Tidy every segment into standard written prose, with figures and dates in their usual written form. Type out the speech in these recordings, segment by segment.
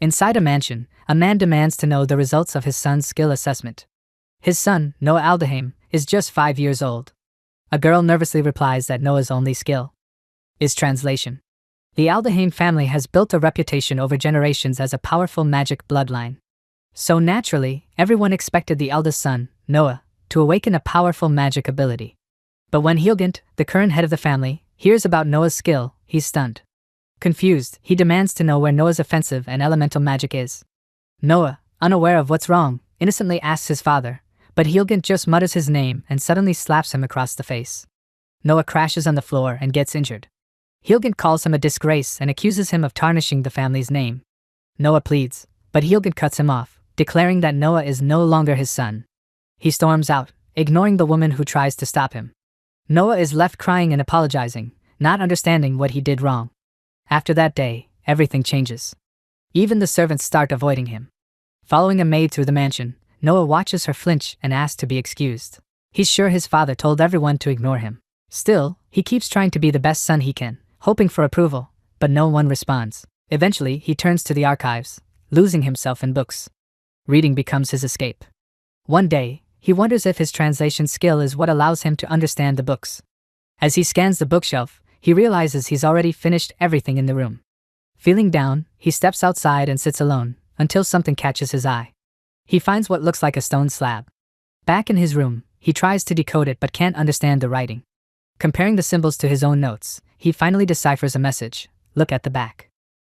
Inside a mansion, a man demands to know the results of his son's skill assessment. His son, Noah Aldaheim, is just 5 years old. A girl nervously replies that Noah's only skill is translation. The Aldaheim family has built a reputation over generations as a powerful magic bloodline. So naturally, everyone expected the eldest son, Noah, to awaken a powerful magic ability. But when Hilgant, the current head of the family, hears about Noah's skill, he's stunned. Confused, he demands to know where Noah's offensive and elemental magic is. Noah, unaware of what's wrong, innocently asks his father, but Hilgant just mutters his name and suddenly slaps him across the face. Noah crashes on the floor and gets injured. Hilgant calls him a disgrace and accuses him of tarnishing the family's name. Noah pleads, but Hilgant cuts him off, declaring that Noah is no longer his son. He storms out, ignoring the woman who tries to stop him. Noah is left crying and apologizing, not understanding what he did wrong. After that day, everything changes. Even the servants start avoiding him. Following a maid through the mansion, Noah watches her flinch and asks to be excused. He's sure his father told everyone to ignore him. Still, he keeps trying to be the best son he can, hoping for approval, but no one responds. Eventually, he turns to the archives, losing himself in books. Reading becomes his escape. One day, he wonders if his translation skill is what allows him to understand the books. As he scans the bookshelf, he realizes he's already finished everything in the room. Feeling down, he steps outside and sits alone, until something catches his eye. He finds what looks like a stone slab. Back in his room, he tries to decode it but can't understand the writing. Comparing the symbols to his own notes, he finally deciphers a message: look at the back.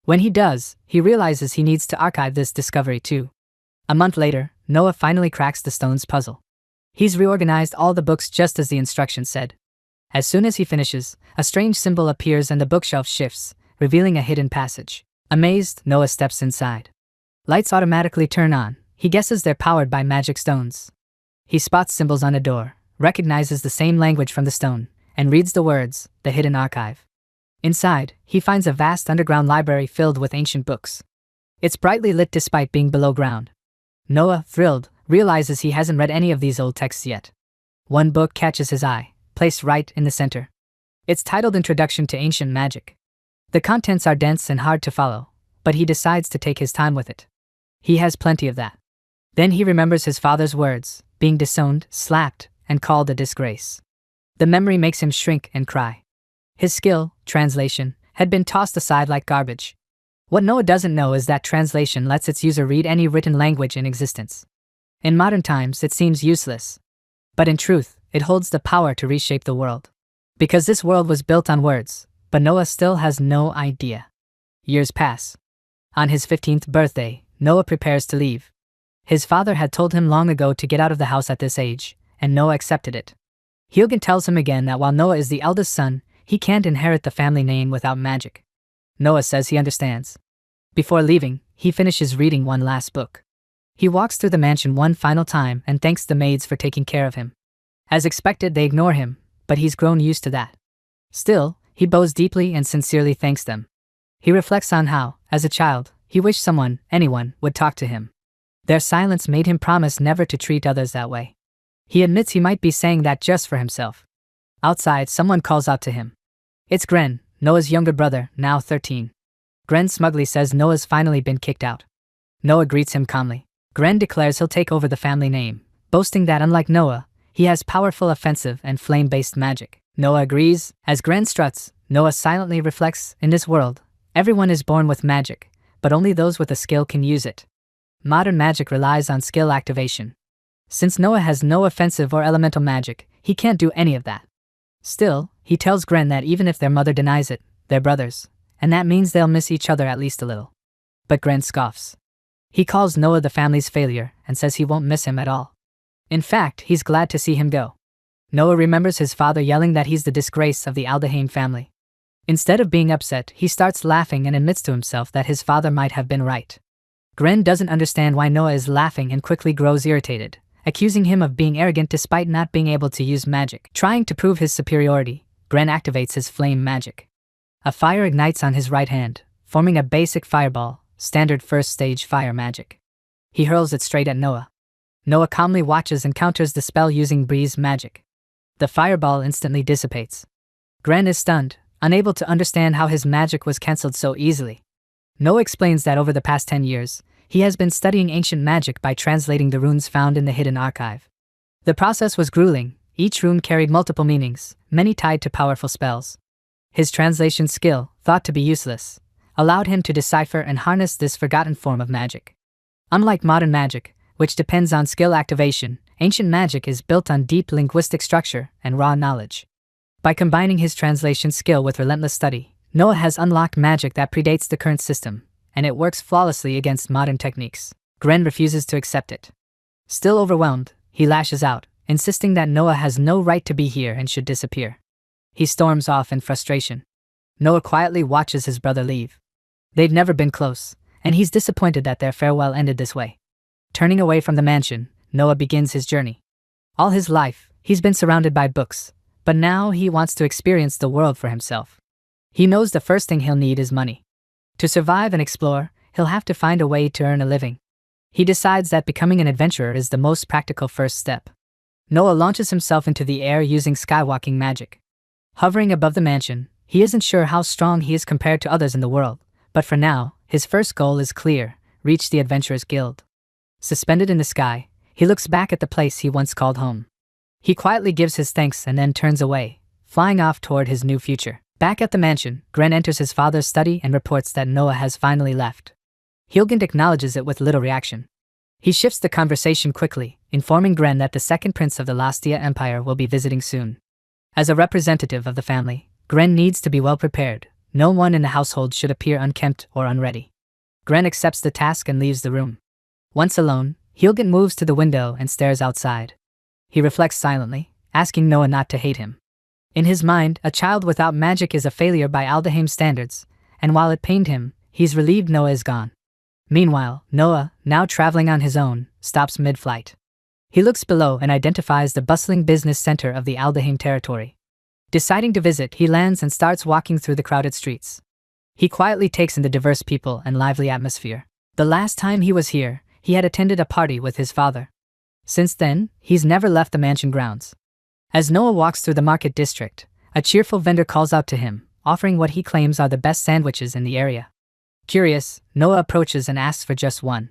When he does, he realizes he needs to archive this discovery too. A month later, Noah finally cracks the stone's puzzle. He's reorganized all the books just as the instructions said. As soon as he finishes, a strange symbol appears and the bookshelf shifts, revealing a hidden passage. Amazed, Noah steps inside. Lights automatically turn on. He guesses they're powered by magic stones. He spots symbols on a door, recognizes the same language from the stone, and reads the words, the hidden archive. Inside, he finds a vast underground library filled with ancient books. It's brightly lit despite being below ground. Noah, thrilled, realizes he hasn't read any of these old texts yet. One book catches his eye, placed right in the center. It's titled Introduction to Ancient Magic. The contents are dense and hard to follow, but he decides to take his time with it. He has plenty of that. Then he remembers his father's words, being disowned, slapped, and called a disgrace. The memory makes him shrink and cry. His skill, translation, had been tossed aside like garbage. What Noah doesn't know is that translation lets its user read any written language in existence. In modern times, it seems useless. But in truth, it holds the power to reshape the world. Because this world was built on words, but Noah still has no idea. Years pass. On his 15th birthday, Noah prepares to leave. His father had told him long ago to get out of the house at this age, and Noah accepted it. Hilgant tells him again that while Noah is the eldest son, he can't inherit the family name without magic. Noah says he understands. Before leaving, he finishes reading one last book. He walks through the mansion one final time and thanks the maids for taking care of him. As expected, they ignore him, but he's grown used to that. Still, he bows deeply and sincerely thanks them. He reflects on how, as a child, he wished someone, anyone, would talk to him. Their silence made him promise never to treat others that way. He admits he might be saying that just for himself. Outside, someone calls out to him. It's Gren, Noah's younger brother, now 13. Gren smugly says Noah's finally been kicked out. Noah greets him calmly. Gren declares he'll take over the family name, boasting that unlike Noah, he has powerful offensive and flame-based magic. Noah agrees. As Gren struts, Noah silently reflects, in this world, everyone is born with magic, but only those with a skill can use it. Modern magic relies on skill activation. Since Noah has no offensive or elemental magic, he can't do any of that. Still, he tells Gren that even if their mother denies it, they're brothers, and that means they'll miss each other at least a little. But Gren scoffs. He calls Noah the family's failure and says he won't miss him at all. In fact, he's glad to see him go. Noah remembers his father yelling that he's the disgrace of the Aldaheim family. Instead of being upset, he starts laughing and admits to himself that his father might have been right. Gren doesn't understand why Noah is laughing and quickly grows irritated, accusing him of being arrogant despite not being able to use magic. Trying to prove his superiority, Gren activates his flame magic. A fire ignites on his right hand, forming a basic fireball, standard first stage fire magic. He hurls it straight at Noah. Noah calmly watches and counters the spell using breeze magic. The fireball instantly dissipates. Gren is stunned, unable to understand how his magic was cancelled so easily. Noah explains that over the past 10 years, he has been studying ancient magic by translating the runes found in the hidden archive. The process was grueling. Each rune carried multiple meanings, many tied to powerful spells. His translation skill, thought to be useless, allowed him to decipher and harness this forgotten form of magic. Unlike modern magic, which depends on skill activation, ancient magic is built on deep linguistic structure and raw knowledge. By combining his translation skill with relentless study, Noah has unlocked magic that predates the current system, and it works flawlessly against modern techniques. Gren refuses to accept it. Still overwhelmed, he lashes out, insisting that Noah has no right to be here and should disappear. He storms off in frustration. Noah quietly watches his brother leave. They've never been close, and he's disappointed that their farewell ended this way. Turning away from the mansion, Noah begins his journey. All his life, he's been surrounded by books, but now he wants to experience the world for himself. He knows the first thing he'll need is money. To survive and explore, he'll have to find a way to earn a living. He decides that becoming an adventurer is the most practical first step. Noah launches himself into the air using skywalking magic. Hovering above the mansion, he isn't sure how strong he is compared to others in the world, but for now, his first goal is clear: reach the Adventurers Guild. Suspended in the sky, he looks back at the place he once called home. He quietly gives his thanks and then turns away, flying off toward his new future. Back at the mansion, Gren enters his father's study and reports that Noah has finally left. Hilgund acknowledges it with little reaction. He shifts the conversation quickly, informing Gren that the second prince of the Lastia Empire will be visiting soon. As a representative of the family, Gren needs to be well prepared. No one in the household should appear unkempt or unready. Gren accepts the task and leaves the room. Once alone, Hilgund moves to the window and stares outside. He reflects silently, asking Noah not to hate him. In his mind, a child without magic is a failure by Aldaheim standards, and while it pained him, he's relieved Noah is gone. Meanwhile, Noah, now traveling on his own, stops mid-flight. He looks below and identifies the bustling business center of the Aldaheim territory. Deciding to visit, he lands and starts walking through the crowded streets. He quietly takes in the diverse people and lively atmosphere. The last time he was here, he had attended a party with his father. Since then, he's never left the mansion grounds. As Noah walks through the market district, a cheerful vendor calls out to him, offering what he claims are the best sandwiches in the area. Curious, Noah approaches and asks for just one.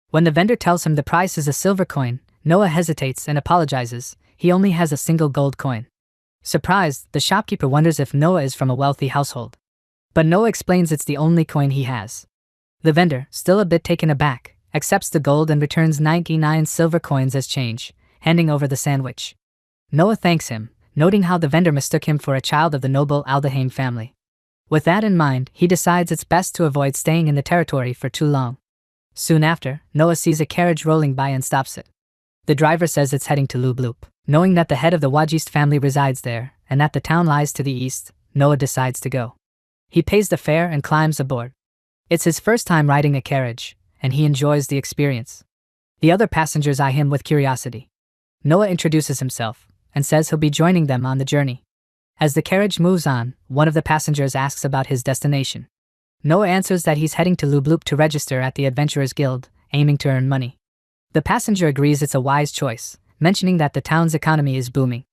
When the vendor tells him the price is a silver coin, Noah hesitates and apologizes. He only has a single gold coin. Surprised, the shopkeeper wonders if Noah is from a wealthy household. But Noah explains it's the only coin he has. The vendor, still a bit taken aback, accepts the gold and returns 99 silver coins as change, handing over the sandwich. Noah thanks him, noting how the vendor mistook him for a child of the noble Aldaheim family. With that in mind, he decides it's best to avoid staying in the territory for too long. Soon after, Noah sees a carriage rolling by and stops it. The driver says it's heading to Lubloop. Knowing that the head of the Wajist family resides there, and that the town lies to the east, Noah decides to go. He pays the fare and climbs aboard. It's his first time riding a carriage, and he enjoys the experience. The other passengers eye him with curiosity. Noah introduces himself, and says he'll be joining them on the journey. As the carriage moves on, one of the passengers asks about his destination. Noah answers that he's heading to Lubloop to register at the Adventurers Guild, aiming to earn money. The passenger agrees it's a wise choice, mentioning that the town's economy is booming.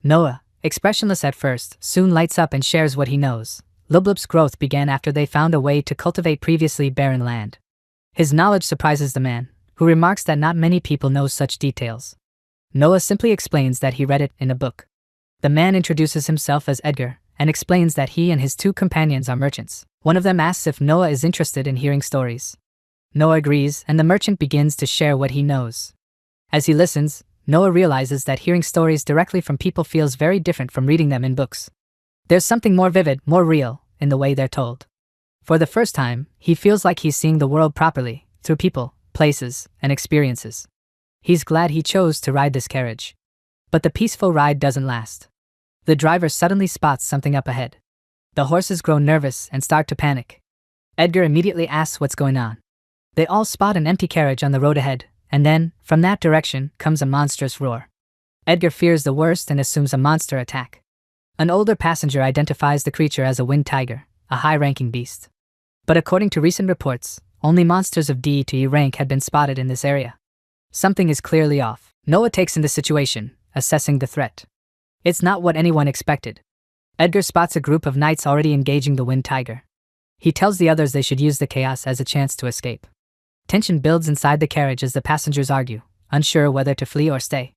Noah, expressionless at first, soon lights up and shares what he knows. Lubloop's growth began after they found a way to cultivate previously barren land. His knowledge surprises the man, who remarks that not many people know such details. Noah simply explains that he read it in a book. The man introduces himself as Edgar, and explains that he and his two companions are merchants. One of them asks if Noah is interested in hearing stories. Noah agrees, and the merchant begins to share what he knows. As he listens, Noah realizes that hearing stories directly from people feels very different from reading them in books. There's something more vivid, more real, in the way they're told. For the first time, he feels like he's seeing the world properly, through people, places, and experiences. He's glad he chose to ride this carriage. But the peaceful ride doesn't last. The driver suddenly spots something up ahead. The horses grow nervous and start to panic. Edgar immediately asks what's going on. They all spot an empty carriage on the road ahead, and then, from that direction, comes a monstrous roar. Edgar fears the worst and assumes a monster attack. An older passenger identifies the creature as a wind tiger, a high-ranking beast. But according to recent reports, only monsters of D to E rank had been spotted in this area. Something is clearly off. Noah takes in the situation, assessing the threat. It's not what anyone expected. Edgar spots a group of knights already engaging the wind tiger. He tells the others they should use the chaos as a chance to escape. Tension builds inside the carriage as the passengers argue, unsure whether to flee or stay.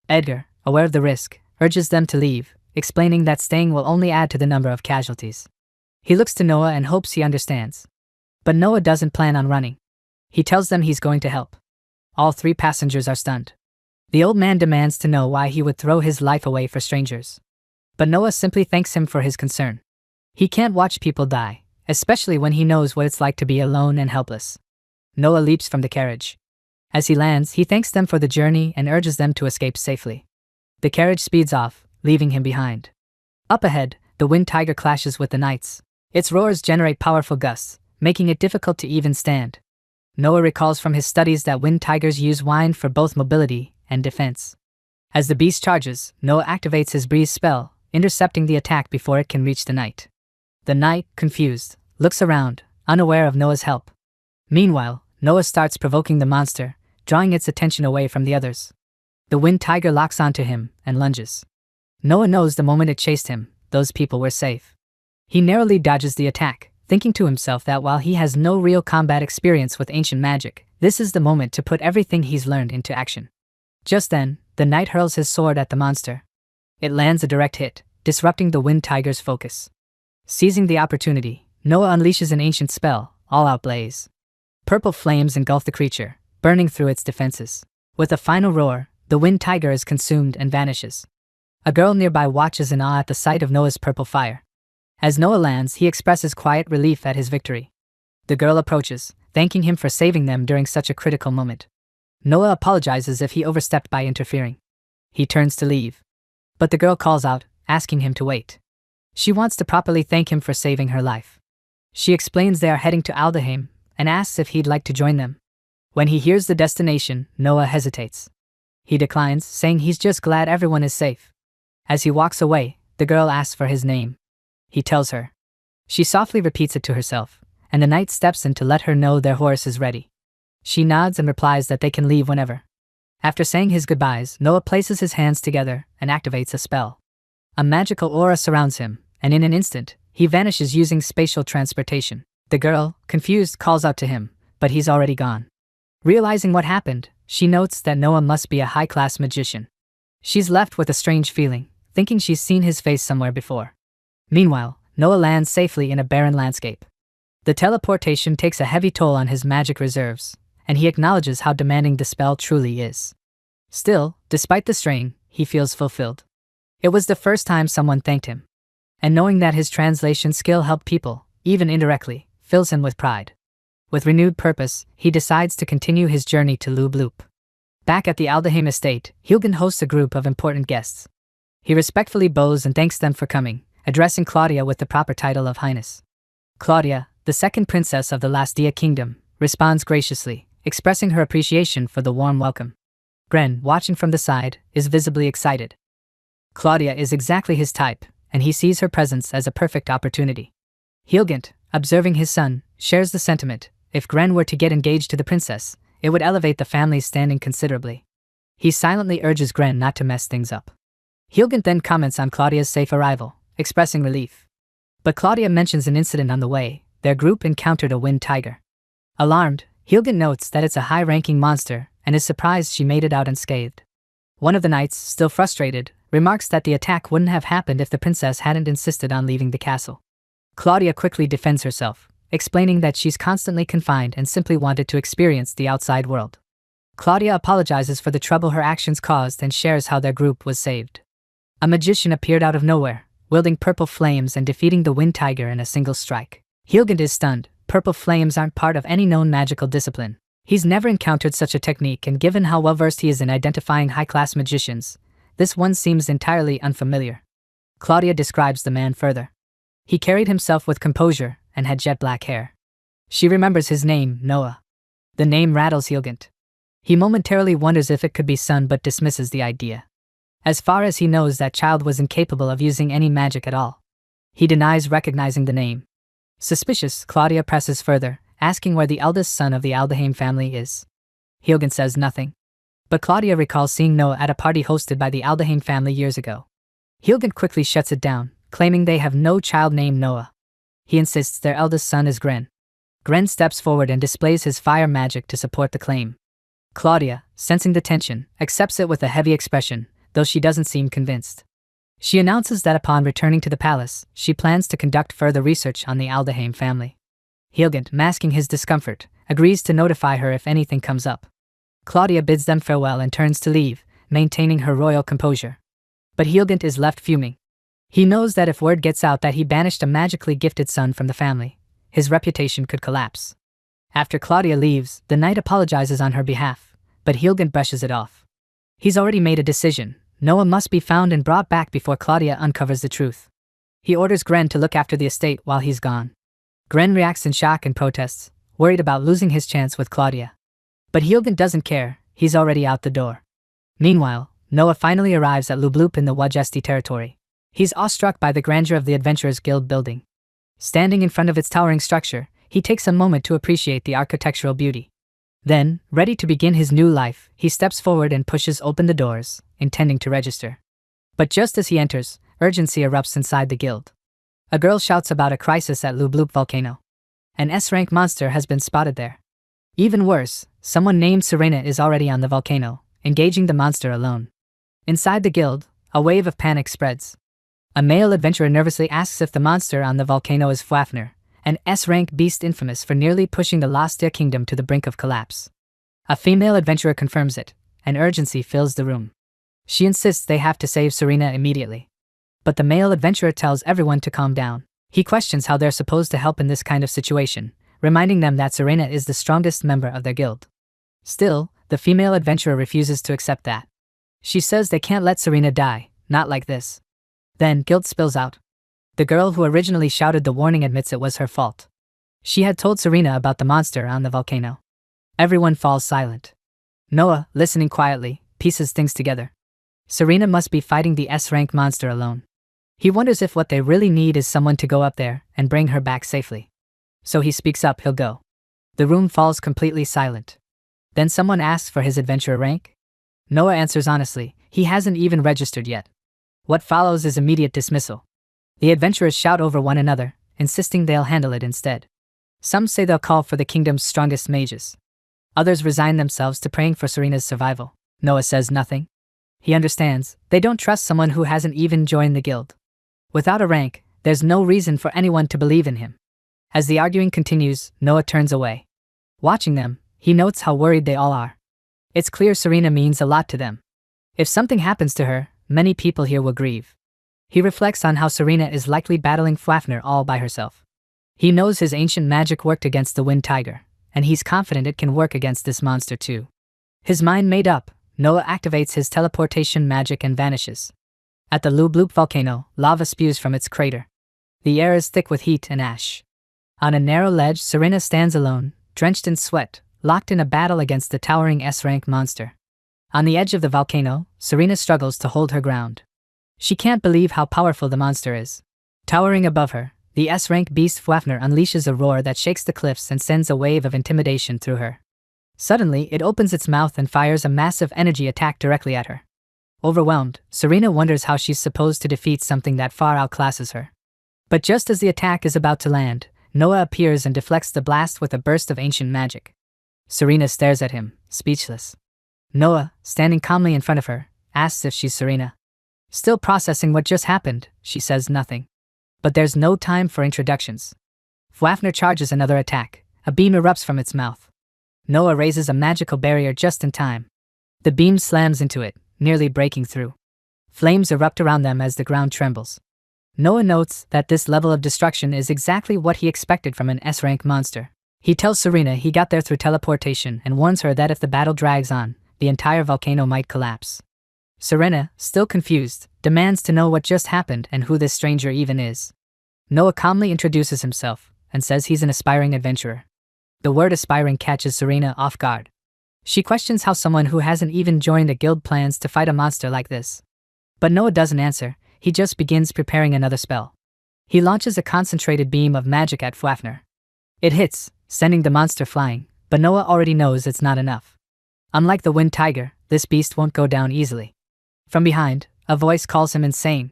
Edgar, aware of the risk, urges them to leave, explaining that staying will only add to the number of casualties. He looks to Noah and hopes he understands. But Noah doesn't plan on running. He tells them he's going to help. All 3 passengers are stunned. The old man demands to know why he would throw his life away for strangers. But Noah simply thanks him for his concern. He can't watch people die, especially when he knows what it's like to be alone and helpless. Noah leaps from the carriage. As he lands, he thanks them for the journey and urges them to escape safely. The carriage speeds off, leaving him behind. Up ahead, the wind tiger clashes with the knights. Its roars generate powerful gusts, making it difficult to even stand. Noah recalls from his studies that wind tigers use wind for both mobility and defense. As the beast charges, Noah activates his breeze spell, intercepting the attack before it can reach the knight. The knight, confused, looks around, unaware of Noah's help. Meanwhile, Noah starts provoking the monster, drawing its attention away from the others. The wind tiger locks onto him and lunges. Noah knows the moment it chased him, those people were safe. He narrowly dodges the attack, thinking to himself that while he has no real combat experience with ancient magic, this is the moment to put everything he's learned into action. Just then, the knight hurls his sword at the monster. It lands a direct hit, disrupting the wind tiger's focus. Seizing the opportunity, Noah unleashes an ancient spell, All-Out Blaze. Purple flames engulf the creature, burning through its defenses. With a final roar, the wind tiger is consumed and vanishes. A girl nearby watches in awe at the sight of Noah's purple fire. As Noah lands, he expresses quiet relief at his victory. The girl approaches, thanking him for saving them during such a critical moment. Noah apologizes if he overstepped by interfering. He turns to leave. But the girl calls out, asking him to wait. She wants to properly thank him for saving her life. She explains they are heading to Aldaheim, and asks if he'd like to join them. When he hears the destination, Noah hesitates. He declines, saying he's just glad everyone is safe. As he walks away, the girl asks for his name. He tells her. She softly repeats it to herself, and the knight steps in to let her know their horse is ready. She nods and replies that they can leave whenever. After saying his goodbyes, Noah places his hands together and activates a spell. A magical aura surrounds him, and in an instant, he vanishes using spatial transportation. The girl, confused, calls out to him, but he's already gone. Realizing what happened, she notes that Noah must be a high-class magician. She's left with a strange feeling, thinking she's seen his face somewhere before. Meanwhile, Noah lands safely in a barren landscape. The teleportation takes a heavy toll on his magic reserves, and he acknowledges how demanding the spell truly is. Still, despite the strain, he feels fulfilled. It was the first time someone thanked him. And knowing that his translation skill helped people, even indirectly, fills him with pride. With renewed purpose, he decides to continue his journey to Lubloop. Back at the Aldaheim estate, Hilgen hosts a group of important guests. He respectfully bows and thanks them for coming, addressing Claudia with the proper title of Highness. Claudia, the second princess of the Lastia kingdom, responds graciously, expressing her appreciation for the warm welcome. Gren, watching from the side, is visibly excited. Claudia is exactly his type, and he sees her presence as a perfect opportunity. Hilgent, observing his son, shares the sentiment. If Gren were to get engaged to the princess, it would elevate the family's standing considerably. He silently urges Gren not to mess things up. Hilgent then comments on Claudia's safe arrival, expressing relief. But Claudia mentions an incident on the way. Their group encountered a wind tiger. Alarmed, Hilgent notes that it's a high-ranking monster and is surprised she made it out unscathed. One of the knights, still frustrated, remarks that the attack wouldn't have happened if the princess hadn't insisted on leaving the castle. Claudia quickly defends herself, explaining that she's constantly confined and simply wanted to experience the outside world. Claudia apologizes for the trouble her actions caused and shares how their group was saved. A magician appeared out of nowhere, wielding purple flames and defeating the wind tiger in a single strike. Hilgent is stunned. Purple flames aren't part of any known magical discipline. He's never encountered such a technique, and given how well-versed he is in identifying high-class magicians, this one seems entirely unfamiliar. Claudia describes the man further. He carried himself with composure and had jet black hair. She remembers his name, Noah. The name rattles Hilgent. He momentarily wonders if it could be son but dismisses the idea. As far as he knows, that child was incapable of using any magic at all. He denies recognizing the name. Suspicious, Claudia presses further, asking where the eldest son of the Aldaheim family is. Hilgent says nothing. But Claudia recalls seeing Noah at a party hosted by the Aldaheim family years ago. Hilgent quickly shuts it down, claiming they have no child named Noah. He insists their eldest son is Gren. Gren steps forward and displays his fire magic to support the claim. Claudia, sensing the tension, accepts it with a heavy expression, though she doesn't seem convinced. She announces that upon returning to the palace, she plans to conduct further research on the Aldeheim family. Hilgant, masking his discomfort, agrees to notify her if anything comes up. Claudia bids them farewell and turns to leave, maintaining her royal composure. But Hilgant is left fuming. He knows that if word gets out that he banished a magically gifted son from the family, his reputation could collapse. After Claudia leaves, the knight apologizes on her behalf, but Hilgant brushes it off. He's already made a decision. Noah must be found and brought back before Claudia uncovers the truth. He orders Gren to look after the estate while he's gone. Gren reacts in shock and protests, worried about losing his chance with Claudia. But Hilgant doesn't care, he's already out the door. Meanwhile, Noah finally arrives at Lubloop in the Wajesti territory. He's awestruck by the grandeur of the Adventurers Guild building. Standing in front of its towering structure, he takes a moment to appreciate the architectural beauty. Then, ready to begin his new life, he steps forward and pushes open the doors, intending to register. But just as he enters, urgency erupts inside the guild. A girl shouts about a crisis at Lubloop volcano. An S-rank monster has been spotted there. Even worse, someone named Serena is already on the volcano, engaging the monster alone. Inside the guild, a wave of panic spreads. A male adventurer nervously asks if the monster on the volcano is Fafnir, an S-rank beast infamous for nearly pushing the Lostia kingdom to the brink of collapse. A female adventurer confirms it, and urgency fills the room. She insists they have to save Serena immediately. But the male adventurer tells everyone to calm down. He questions how they're supposed to help in this kind of situation, reminding them that Serena is the strongest member of their guild. Still, the female adventurer refuses to accept that. She says they can't let Serena die, not like this. Then guilt spills out. The girl who originally shouted the warning admits it was her fault. She had told Serena about the monster on the volcano. Everyone falls silent. Noah, listening quietly, pieces things together. Serena must be fighting the S-rank monster alone. He wonders if what they really need is someone to go up there and bring her back safely. So he speaks up, he'll go. The room falls completely silent. Then someone asks for his adventurer rank. Noah answers honestly, he hasn't even registered yet. What follows is immediate dismissal. The adventurers shout over one another, insisting they'll handle it instead. Some say they'll call for the kingdom's strongest mages. Others resign themselves to praying for Serena's survival. Noah says nothing. He understands, they don't trust someone who hasn't even joined the guild. Without a rank, there's no reason for anyone to believe in him. As the arguing continues, Noah turns away. Watching them, he notes how worried they all are. It's clear Serena means a lot to them. If something happens to her, many people here will grieve. He reflects on how Serena is likely battling Fafnir all by herself. He knows his ancient magic worked against the Wind Tiger, and he's confident it can work against this monster too. His mind made up, Noah activates his teleportation magic and vanishes. At the Lubloop volcano, lava spews from its crater. The air is thick with heat and ash. On a narrow ledge, Serena stands alone, drenched in sweat, locked in a battle against the towering S-rank monster. On the edge of the volcano, Serena struggles to hold her ground. She can't believe how powerful the monster is. Towering above her, the S-rank beast Fafnir unleashes a roar that shakes the cliffs and sends a wave of intimidation through her. Suddenly, it opens its mouth and fires a massive energy attack directly at her. Overwhelmed, Serena wonders how she's supposed to defeat something that far outclasses her. But just as the attack is about to land, Noah appears and deflects the blast with a burst of ancient magic. Serena stares at him, speechless. Noah, standing calmly in front of her, asks if she's Serena. Still processing what just happened, she says nothing. But there's no time for introductions. Fafnir charges another attack. A beam erupts from its mouth. Noah raises a magical barrier just in time. The beam slams into it, nearly breaking through. Flames erupt around them as the ground trembles. Noah notes that this level of destruction is exactly what he expected from an S-rank monster. He tells Serena he got there through teleportation and warns her that if the battle drags on, the entire volcano might collapse. Serena, still confused, demands to know what just happened and who this stranger even is. Noah calmly introduces himself and says he's an aspiring adventurer. The word aspiring catches Serena off guard. She questions how someone who hasn't even joined a guild plans to fight a monster like this. But Noah doesn't answer, he just begins preparing another spell. He launches a concentrated beam of magic at Fafnir. It hits, sending the monster flying, but Noah already knows it's not enough. Unlike the Wind Tiger, this beast won't go down easily. From behind, a voice calls him insane.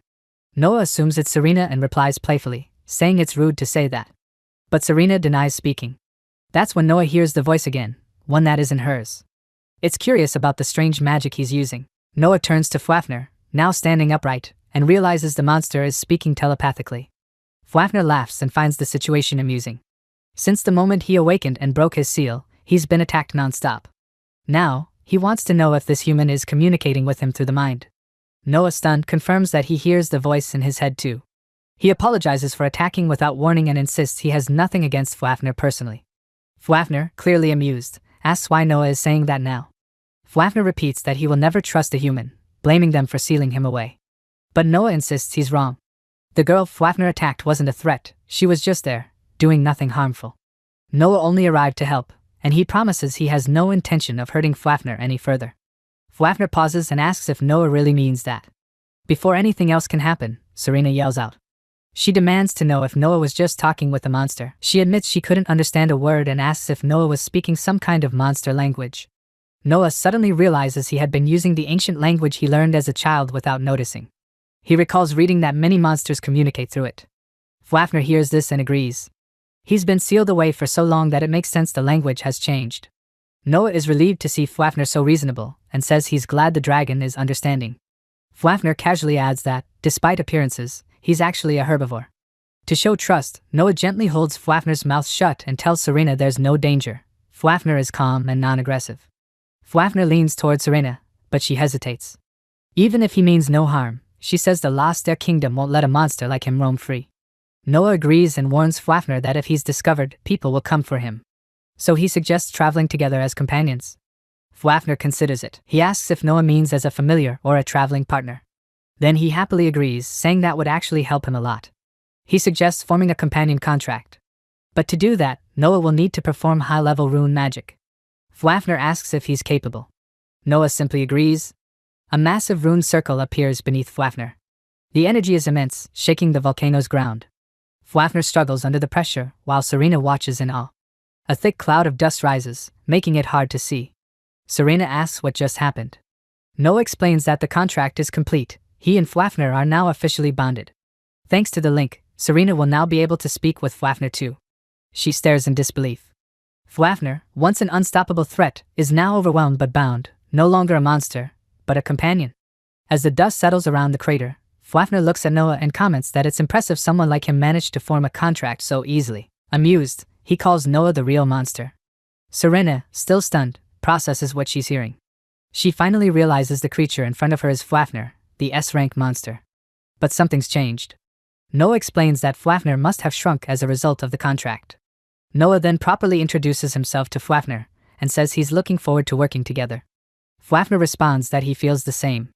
Noah assumes it's Serena and replies playfully, saying it's rude to say that. But Serena denies speaking. That's when Noah hears the voice again, one that isn't hers. It's curious about the strange magic he's using. Noah turns to Fafnir, now standing upright, and realizes the monster is speaking telepathically. Fafnir laughs and finds the situation amusing. Since the moment he awakened and broke his seal, he's been attacked non-stop. Now, he wants to know if this human is communicating with him through the mind. Noah, stunned, confirms that he hears the voice in his head too. He apologizes for attacking without warning and insists he has nothing against Fafnir personally. Fafnir, clearly amused, asks why Noah is saying that now. Fafnir repeats that he will never trust a human, blaming them for sealing him away. But Noah insists he's wrong. The girl Fafnir attacked wasn't a threat, she was just there, doing nothing harmful. Noah only arrived to help, and he promises he has no intention of hurting Fafnir any further. Fafnir pauses and asks if Noah really means that. Before anything else can happen, Serena yells out. She demands to know if Noah was just talking with the monster. She admits she couldn't understand a word and asks if Noah was speaking some kind of monster language. Noah suddenly realizes he had been using the ancient language he learned as a child without noticing. He recalls reading that many monsters communicate through it. Fafnir hears this and agrees. He's been sealed away for so long that it makes sense the language has changed. Noah is relieved to see Fafnir so reasonable, and says he's glad the dragon is understanding. Fafnir casually adds that, despite appearances, he's actually a herbivore. To show trust, Noah gently holds Fafnir's mouth shut and tells Serena there's no danger. Fafnir is calm and non-aggressive. Fafnir leans toward Serena, but she hesitates. Even if he means no harm, she says the lost their kingdom won't let a monster like him roam free. Noah agrees and warns Fafnir that if he's discovered, people will come for him. So he suggests traveling together as companions. Fafnir considers it. He asks if Noah means as a familiar or a traveling partner. Then he happily agrees, saying that would actually help him a lot. He suggests forming a companion contract. But to do that, Noah will need to perform high-level rune magic. Fafnir asks if he's capable. Noah simply agrees. A massive rune circle appears beneath Fafnir. The energy is immense, shaking the volcano's ground. Fafnir struggles under the pressure, while Serena watches in awe. A thick cloud of dust rises, making it hard to see. Serena asks what just happened. Noah explains that the contract is complete. He and Fafnir are now officially bonded. Thanks to the link, Serena will now be able to speak with Fafnir too. She stares in disbelief. Fafnir, once an unstoppable threat, is now overwhelmed but bound, no longer a monster, but a companion. As the dust settles around the crater, Fafnir looks at Noah and comments that it's impressive someone like him managed to form a contract so easily. Amused, he calls Noah the real monster. Serena, still stunned, processes what she's hearing. She finally realizes the creature in front of her is Fafnir, the S-rank monster. But something's changed. Noah explains that Fafnir must have shrunk as a result of the contract. Noah then properly introduces himself to Fafnir, and says he's looking forward to working together. Fafnir responds that he feels the same.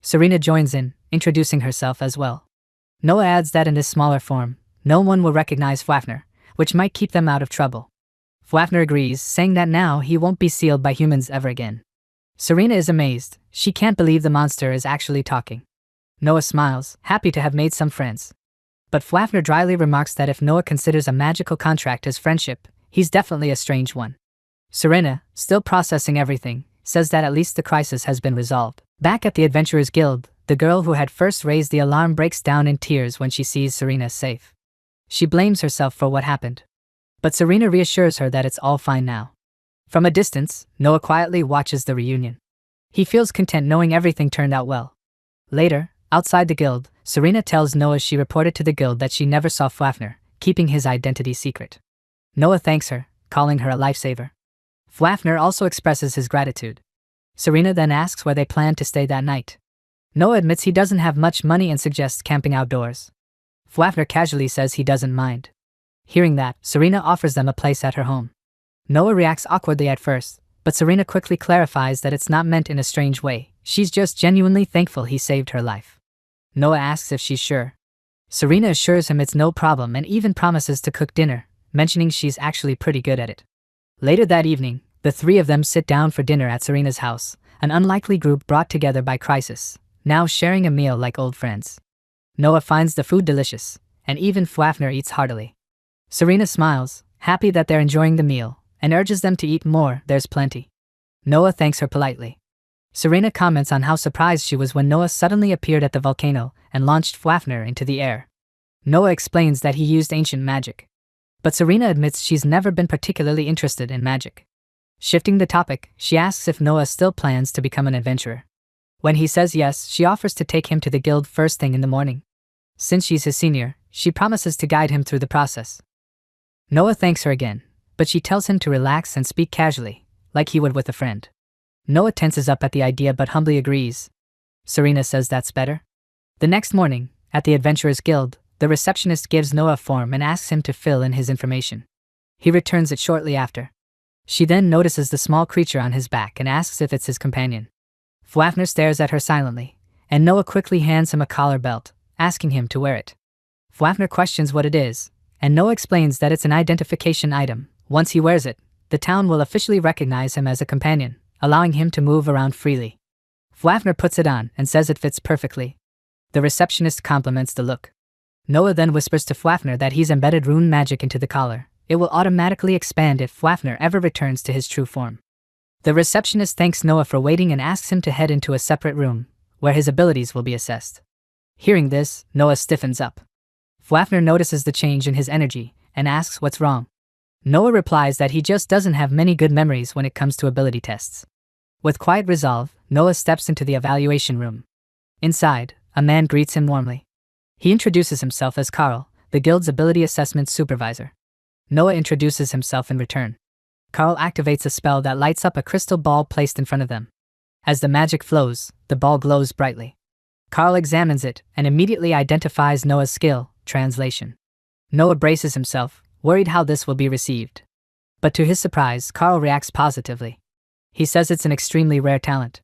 Serena joins in, introducing herself as well. Noah adds that in this smaller form, no one will recognize Fafnir, which might keep them out of trouble. Fafnir agrees, saying that now he won't be sealed by humans ever again. Serena is amazed. She can't believe the monster is actually talking. Noah smiles, happy to have made some friends. But Fafnir dryly remarks that if Noah considers a magical contract as friendship, he's definitely a strange one. Serena, still processing everything, says that at least the crisis has been resolved. Back at the Adventurers Guild, the girl who had first raised the alarm breaks down in tears when she sees Serena safe. She blames herself for what happened. But Serena reassures her that it's all fine now. From a distance, Noah quietly watches the reunion. He feels content knowing everything turned out well. Later, outside the guild, Serena tells Noah she reported to the guild that she never saw Fafnir, keeping his identity secret. Noah thanks her, calling her a lifesaver. Fafnir also expresses his gratitude. Serena then asks where they plan to stay that night. Noah admits he doesn't have much money and suggests camping outdoors. Fafnir casually says he doesn't mind. Hearing that, Serena offers them a place at her home. Noah reacts awkwardly at first, but Serena quickly clarifies that it's not meant in a strange way. She's just genuinely thankful he saved her life. Noah asks if she's sure. Serena assures him it's no problem and even promises to cook dinner, mentioning she's actually pretty good at it. Later that evening, the three of them sit down for dinner at Serena's house, an unlikely group brought together by crisis, now sharing a meal like old friends. Noah finds the food delicious, and even Fafnir eats heartily. Serena smiles, happy that they're enjoying the meal, and urges them to eat more. There's plenty. Noah thanks her politely. Serena comments on how surprised she was when Noah suddenly appeared at the volcano and launched Fafnir into the air. Noah explains that he used ancient magic. But Serena admits she's never been particularly interested in magic. Shifting the topic, she asks if Noah still plans to become an adventurer. When he says yes, she offers to take him to the guild first thing in the morning. Since she's his senior, she promises to guide him through the process. Noah thanks her again, but she tells him to relax and speak casually, like he would with a friend. Noah tenses up at the idea but humbly agrees. Serena says that's better. The next morning, at the Adventurers Guild, the receptionist gives Noah a form and asks him to fill in his information. He returns it shortly after. She then notices the small creature on his back and asks if it's his companion. Fafnir stares at her silently, and Noah quickly hands him a collar belt, asking him to wear it. Fafnir questions what it is, and Noah explains that it's an identification item. Once he wears it, the town will officially recognize him as a companion, allowing him to move around freely. Fafnir puts it on and says it fits perfectly. The receptionist compliments the look. Noah then whispers to Fafnir that he's embedded rune magic into the collar. It will automatically expand if Fafnir ever returns to his true form. The receptionist thanks Noah for waiting and asks him to head into a separate room, where his abilities will be assessed. Hearing this, Noah stiffens up. Fafnir notices the change in his energy and asks what's wrong. Noah replies that he just doesn't have many good memories when it comes to ability tests. With quiet resolve, Noah steps into the evaluation room. Inside, a man greets him warmly. He introduces himself as Carl, the guild's ability assessment supervisor. Noah introduces himself in return. Carl activates a spell that lights up a crystal ball placed in front of them. As the magic flows, the ball glows brightly. Carl examines it and immediately identifies Noah's skill, translation. Noah braces himself, worried how this will be received. But to his surprise, Carl reacts positively. He says it's an extremely rare talent.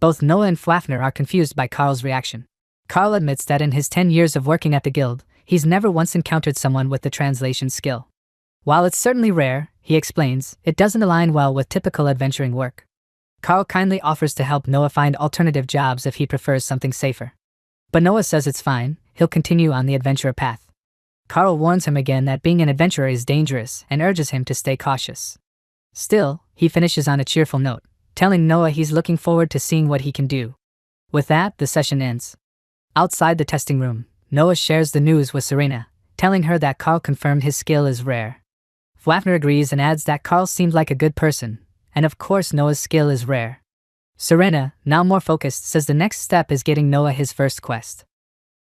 Both Noah and Fafnir are confused by Carl's reaction. Carl admits that in his 10 years of working at the guild, he's never once encountered someone with the translation skill. While it's certainly rare, he explains, it doesn't align well with typical adventuring work. Carl kindly offers to help Noah find alternative jobs if he prefers something safer. But Noah says it's fine, he'll continue on the adventurer path. Carl warns him again that being an adventurer is dangerous and urges him to stay cautious. Still, he finishes on a cheerful note, telling Noah he's looking forward to seeing what he can do. With that, the session ends. Outside the testing room, Noah shares the news with Serena, telling her that Carl confirmed his skill is rare. Fafnir agrees and adds that Carl seemed like a good person, and of course Noah's skill is rare. Serena, now more focused, says the next step is getting Noah his first quest.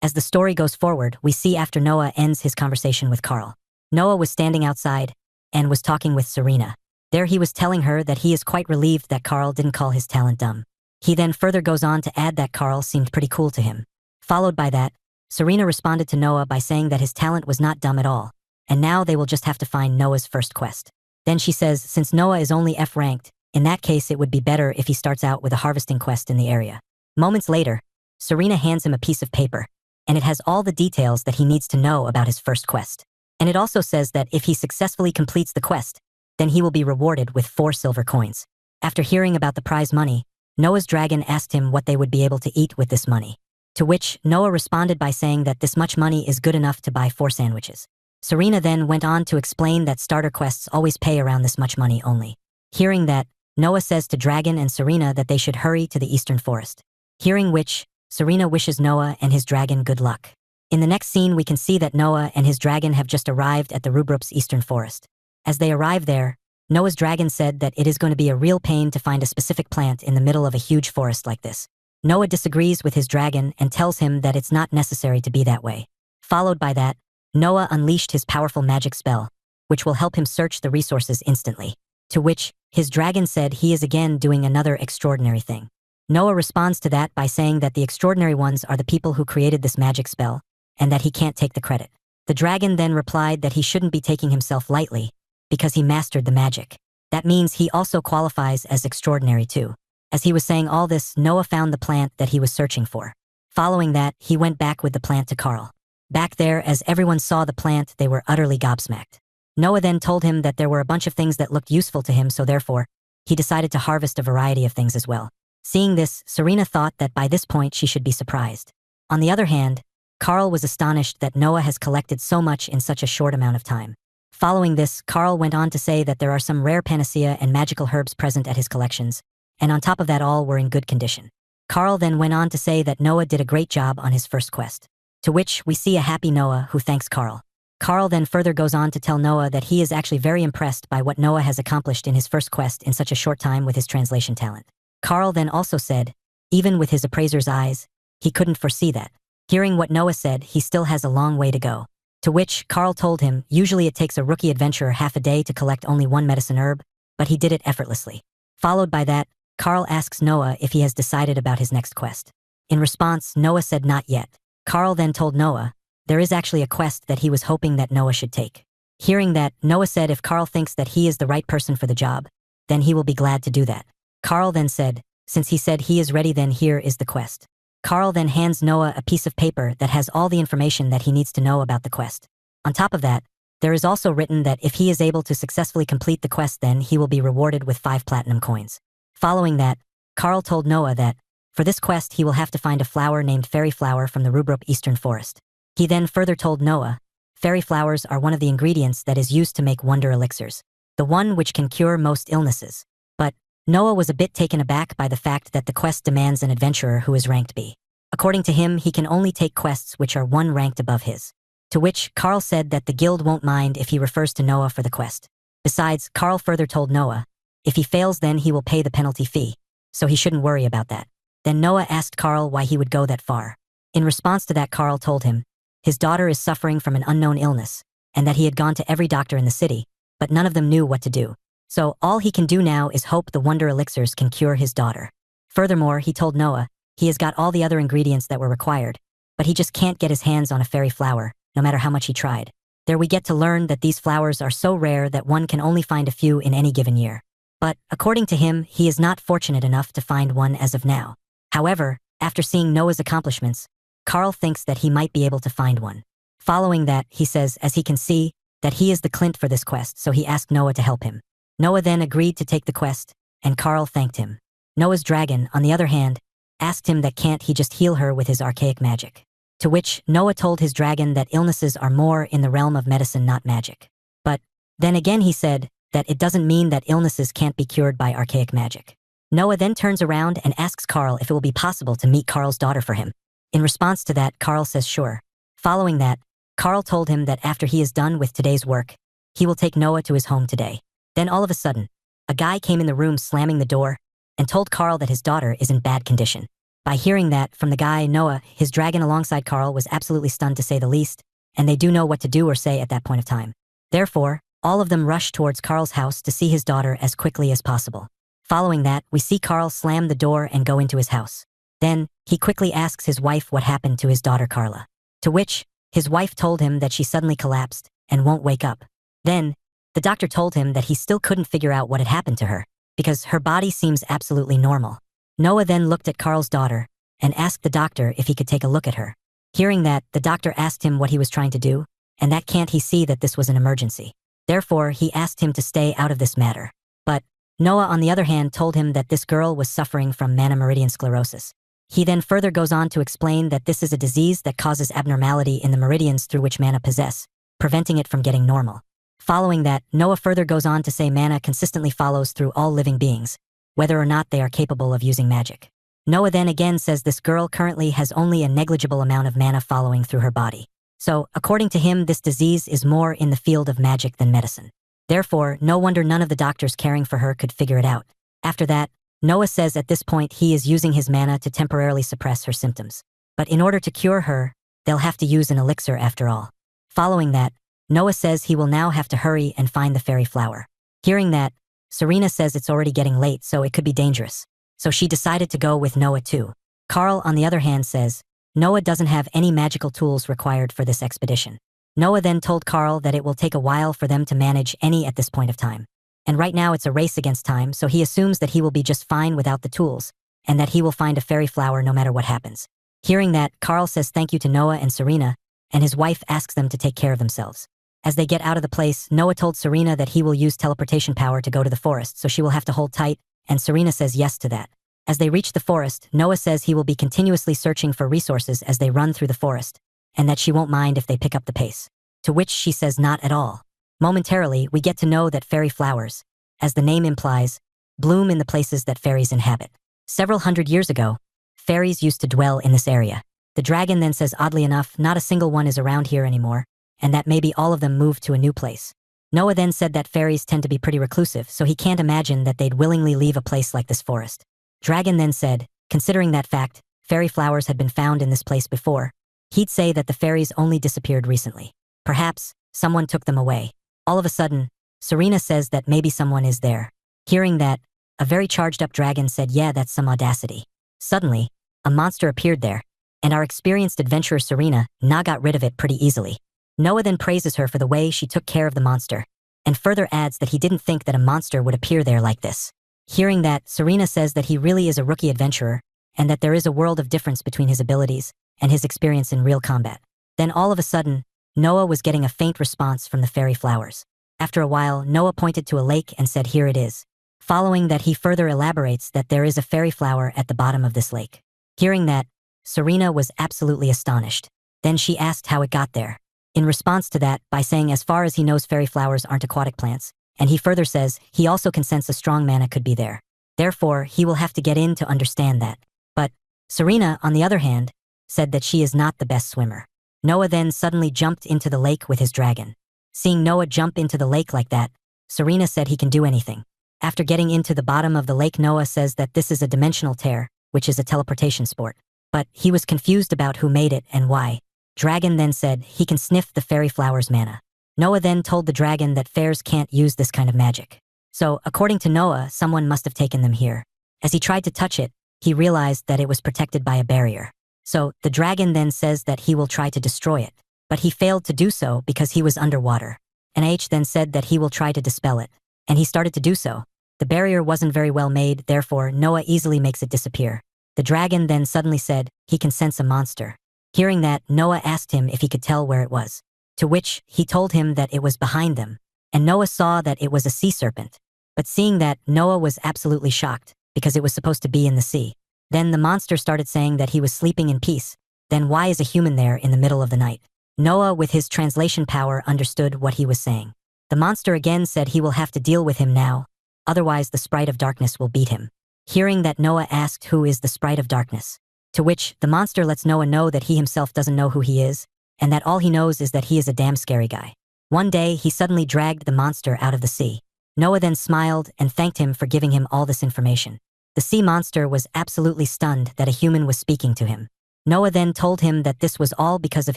As the story goes forward, we see after Noah ends his conversation with Carl. Noah was standing outside and was talking with Serena. There he was telling her that he is quite relieved that Carl didn't call his talent dumb. He then further goes on to add that Carl seemed pretty cool to him. Followed by that, Serena responded to Noah by saying that his talent was not dumb at all, and now they will just have to find Noah's first quest. Then she says since Noah is only F ranked, in that case it would be better if he starts out with a harvesting quest in the area. Moments later, Serena hands him a piece of paper, and it has all the details that he needs to know about his first quest. And it also says that if he successfully completes the quest, then he will be rewarded with 4 silver coins. After hearing about the prize money, Noah's dragon asked him what they would be able to eat with this money. To which Noah responded by saying that this much money is good enough to buy 4 sandwiches. Serena then went on to explain that starter quests always pay around this much money only. Hearing that, Noah says to Dragon and Serena that they should hurry to the eastern forest. Hearing which, Serena wishes Noah and his dragon good luck. In the next scene we can see that Noah and his dragon have just arrived at the Rubrup's eastern forest. As they arrive there, Noah's dragon said that it is going to be a real pain to find a specific plant in the middle of a huge forest like this. Noah disagrees with his dragon and tells him that it's not necessary to be that way. Followed by that, Noah unleashed his powerful magic spell, which will help him search the resources instantly. To which, his dragon said he is again doing another extraordinary thing. Noah responds to that by saying that the extraordinary ones are the people who created this magic spell, and that he can't take the credit. The dragon then replied that he shouldn't be taking himself lightly, because he mastered the magic. That means he also qualifies as extraordinary too. As he was saying all this, Noah found the plant that he was searching for. Following that, he went back with the plant to Carl. Back there, as everyone saw the plant, they were utterly gobsmacked. Noah then told him that there were a bunch of things that looked useful to him, so therefore, he decided to harvest a variety of things as well. Seeing this, Serena thought that by this point she should be surprised. On the other hand, Carl was astonished that Noah has collected so much in such a short amount of time. Following this, Carl went on to say that there are some rare panacea and magical herbs present at his collections, and on top of that all were in good condition. Carl then went on to say that Noah did a great job on his first quest. To which we see a happy Noah who thanks Carl. Carl then further goes on to tell Noah that he is actually very impressed by what Noah has accomplished in his first quest in such a short time with his translation talent. Carl then also said, even with his appraiser's eyes, he couldn't foresee that. Hearing what Noah said, he still has a long way to go. To which Carl told him, usually it takes a rookie adventurer half a day to collect only one medicine herb, but he did it effortlessly. Followed by that, Carl asks Noah if he has decided about his next quest. In response, Noah said not yet. Carl then told Noah, there is actually a quest that he was hoping that Noah should take. Hearing that, Noah said if Carl thinks that he is the right person for the job, then he will be glad to do that. Carl then said, since he said he is ready, then here is the quest. Carl then hands Noah a piece of paper that has all the information that he needs to know about the quest. On top of that, there is also written that if he is able to successfully complete the quest, then he will be rewarded with 5 platinum coins. Following that, Carl told Noah that, for this quest he will have to find a flower named fairy flower from the Rubrup Eastern Forest. He then further told Noah, fairy flowers are one of the ingredients that is used to make wonder elixirs, the one which can cure most illnesses. But Noah was a bit taken aback by the fact that the quest demands an adventurer who is ranked B. According to him, he can only take quests which are 1 ranked above his. To which Carl said that the guild won't mind if he refers to Noah for the quest. Besides, Carl further told Noah, if he fails then he will pay the penalty fee, so he shouldn't worry about that. Then Noah asked Carl why he would go that far. In response to that, Carl told him, his daughter is suffering from an unknown illness, and that he had gone to every doctor in the city, but none of them knew what to do. So all he can do now is hope the wonder elixirs can cure his daughter. Furthermore, he told Noah, he has got all the other ingredients that were required, but he just can't get his hands on a fairy flower, no matter how much he tried. There we get to learn that these flowers are so rare that one can only find a few in any given year. But, according to him, he is not fortunate enough to find one as of now. However, after seeing Noah's accomplishments, Carl thinks that he might be able to find one. Following that, he says, as he can see, that he is the Clint for this quest, so he asked Noah to help him. Noah then agreed to take the quest, and Carl thanked him. Noah's dragon, on the other hand, asked him that can't he just heal her with his archaic magic. To which Noah told his dragon that illnesses are more in the realm of medicine, not magic. But then again he said that it doesn't mean that illnesses can't be cured by archaic magic. Noah then turns around and asks Carl if it will be possible to meet Carl's daughter for him. In response to that, Carl says sure. Following that, Carl told him that after he is done with today's work, he will take Noah to his home today. Then all of a sudden, a guy came in the room slamming the door and told Carl that his daughter is in bad condition. By hearing that from the guy, Noah, his dragon alongside Carl, was absolutely stunned to say the least, and they do know what to do or say at that point of time. Therefore, all of them rush towards Carl's house to see his daughter as quickly as possible. Following that, we see Carl slam the door and go into his house. Then, he quickly asks his wife what happened to his daughter Carla. To which, his wife told him that she suddenly collapsed and won't wake up. Then, the doctor told him that he still couldn't figure out what had happened to her, because her body seems absolutely normal. Noah then looked at Carl's daughter and asked the doctor if he could take a look at her. Hearing that, the doctor asked him what he was trying to do, and that can't he see that this was an emergency. Therefore, he asked him to stay out of this matter. But Noah, on the other hand, told him that this girl was suffering from mana meridian sclerosis. He then further goes on to explain that this is a disease that causes abnormality in the meridians through which mana possess, preventing it from getting normal. Following that, Noah further goes on to say mana consistently follows through all living beings, whether or not they are capable of using magic. Noah then again says this girl currently has only a negligible amount of mana following through her body. So, according to him, this disease is more in the field of magic than medicine. Therefore, no wonder none of the doctors caring for her could figure it out. After that, Noah says at this point he is using his mana to temporarily suppress her symptoms. But in order to cure her, they'll have to use an elixir after all. Following that, Noah says he will now have to hurry and find the fairy flower. Hearing that, Serena says it's already getting late, so it could be dangerous. So she decided to go with Noah too. Carl, on the other hand, says Noah doesn't have any magical tools required for this expedition. Noah then told Carl that it will take a while for them to manage any at this point of time. And right now it's a race against time, so he assumes that he will be just fine without the tools, and that he will find a fairy flower no matter what happens. Hearing that, Carl says thank you to Noah and Serena, and his wife asks them to take care of themselves. As they get out of the place, Noah told Serena that he will use teleportation power to go to the forest, so she will have to hold tight, and Serena says yes to that. As they reach the forest, Noah says he will be continuously searching for resources as they run through the forest, and that she won't mind if they pick up the pace. To which she says not at all. Momentarily, we get to know that fairy flowers, as the name implies, bloom in the places that fairies inhabit. Several hundred years ago, fairies used to dwell in this area. The dragon then says, oddly enough, not a single one is around here anymore, and that maybe all of them moved to a new place. Noah then said that fairies tend to be pretty reclusive, so he can't imagine that they'd willingly leave a place like this forest. Dragon then said, considering that fact, fairy flowers had been found in this place before, he'd say that the fairies only disappeared recently. Perhaps someone took them away. All of a sudden, Serena says that maybe someone is there. Hearing that, a very charged up dragon said, yeah, that's some audacity. Suddenly, a monster appeared there, and our experienced adventurer Serena got rid of it pretty easily. Noah then praises her for the way she took care of the monster, and further adds that he didn't think that a monster would appear there like this. Hearing that, Serena says that he really is a rookie adventurer, and that there is a world of difference between his abilities and his experience in real combat. Then all of a sudden, Noah was getting a faint response from the fairy flowers. After a while, Noah pointed to a lake and said, here it is. Following that, he further elaborates that there is a fairy flower at the bottom of this lake. Hearing that, Serena was absolutely astonished. Then she asked how it got there. In response to that, by saying as far as he knows fairy flowers aren't aquatic plants, and he further says he also can sense a strong mana could be there. Therefore, he will have to get in to understand that. But Serena, on the other hand, said that she is not the best swimmer. Noah then suddenly jumped into the lake with his dragon. Seeing Noah jump into the lake like that, Serena said he can do anything. After getting into the bottom of the lake, Noah says that this is a dimensional tear, which is a teleportation sport. But he was confused about who made it and why. Dragon then said he can sniff the fairy flower's mana. Noah then told the dragon that fairs can't use this kind of magic. So, according to Noah, someone must have taken them here. As he tried to touch it, he realized that it was protected by a barrier. So, the dragon then says that he will try to destroy it. But he failed to do so because he was underwater. And H then said that he will try to dispel it. And he started to do so. The barrier wasn't very well made, therefore Noah easily makes it disappear. The dragon then suddenly said he can sense a monster. Hearing that, Noah asked him if he could tell where it was. To which, he told him that it was behind them. And Noah saw that it was a sea serpent. But seeing that, Noah was absolutely shocked, because it was supposed to be in the sea. Then the monster started saying that he was sleeping in peace. Then why is a human there in the middle of the night? Noah, with his translation power, understood what he was saying. The monster again said he will have to deal with him now, otherwise the sprite of darkness will beat him. Hearing that, Noah asked who is the sprite of darkness. To which, the monster lets Noah know that he himself doesn't know who he is, and that all he knows is that he is a damn scary guy. One day, he suddenly dragged the monster out of the sea. Noah then smiled and thanked him for giving him all this information. The sea monster was absolutely stunned that a human was speaking to him. Noah then told him that this was all because of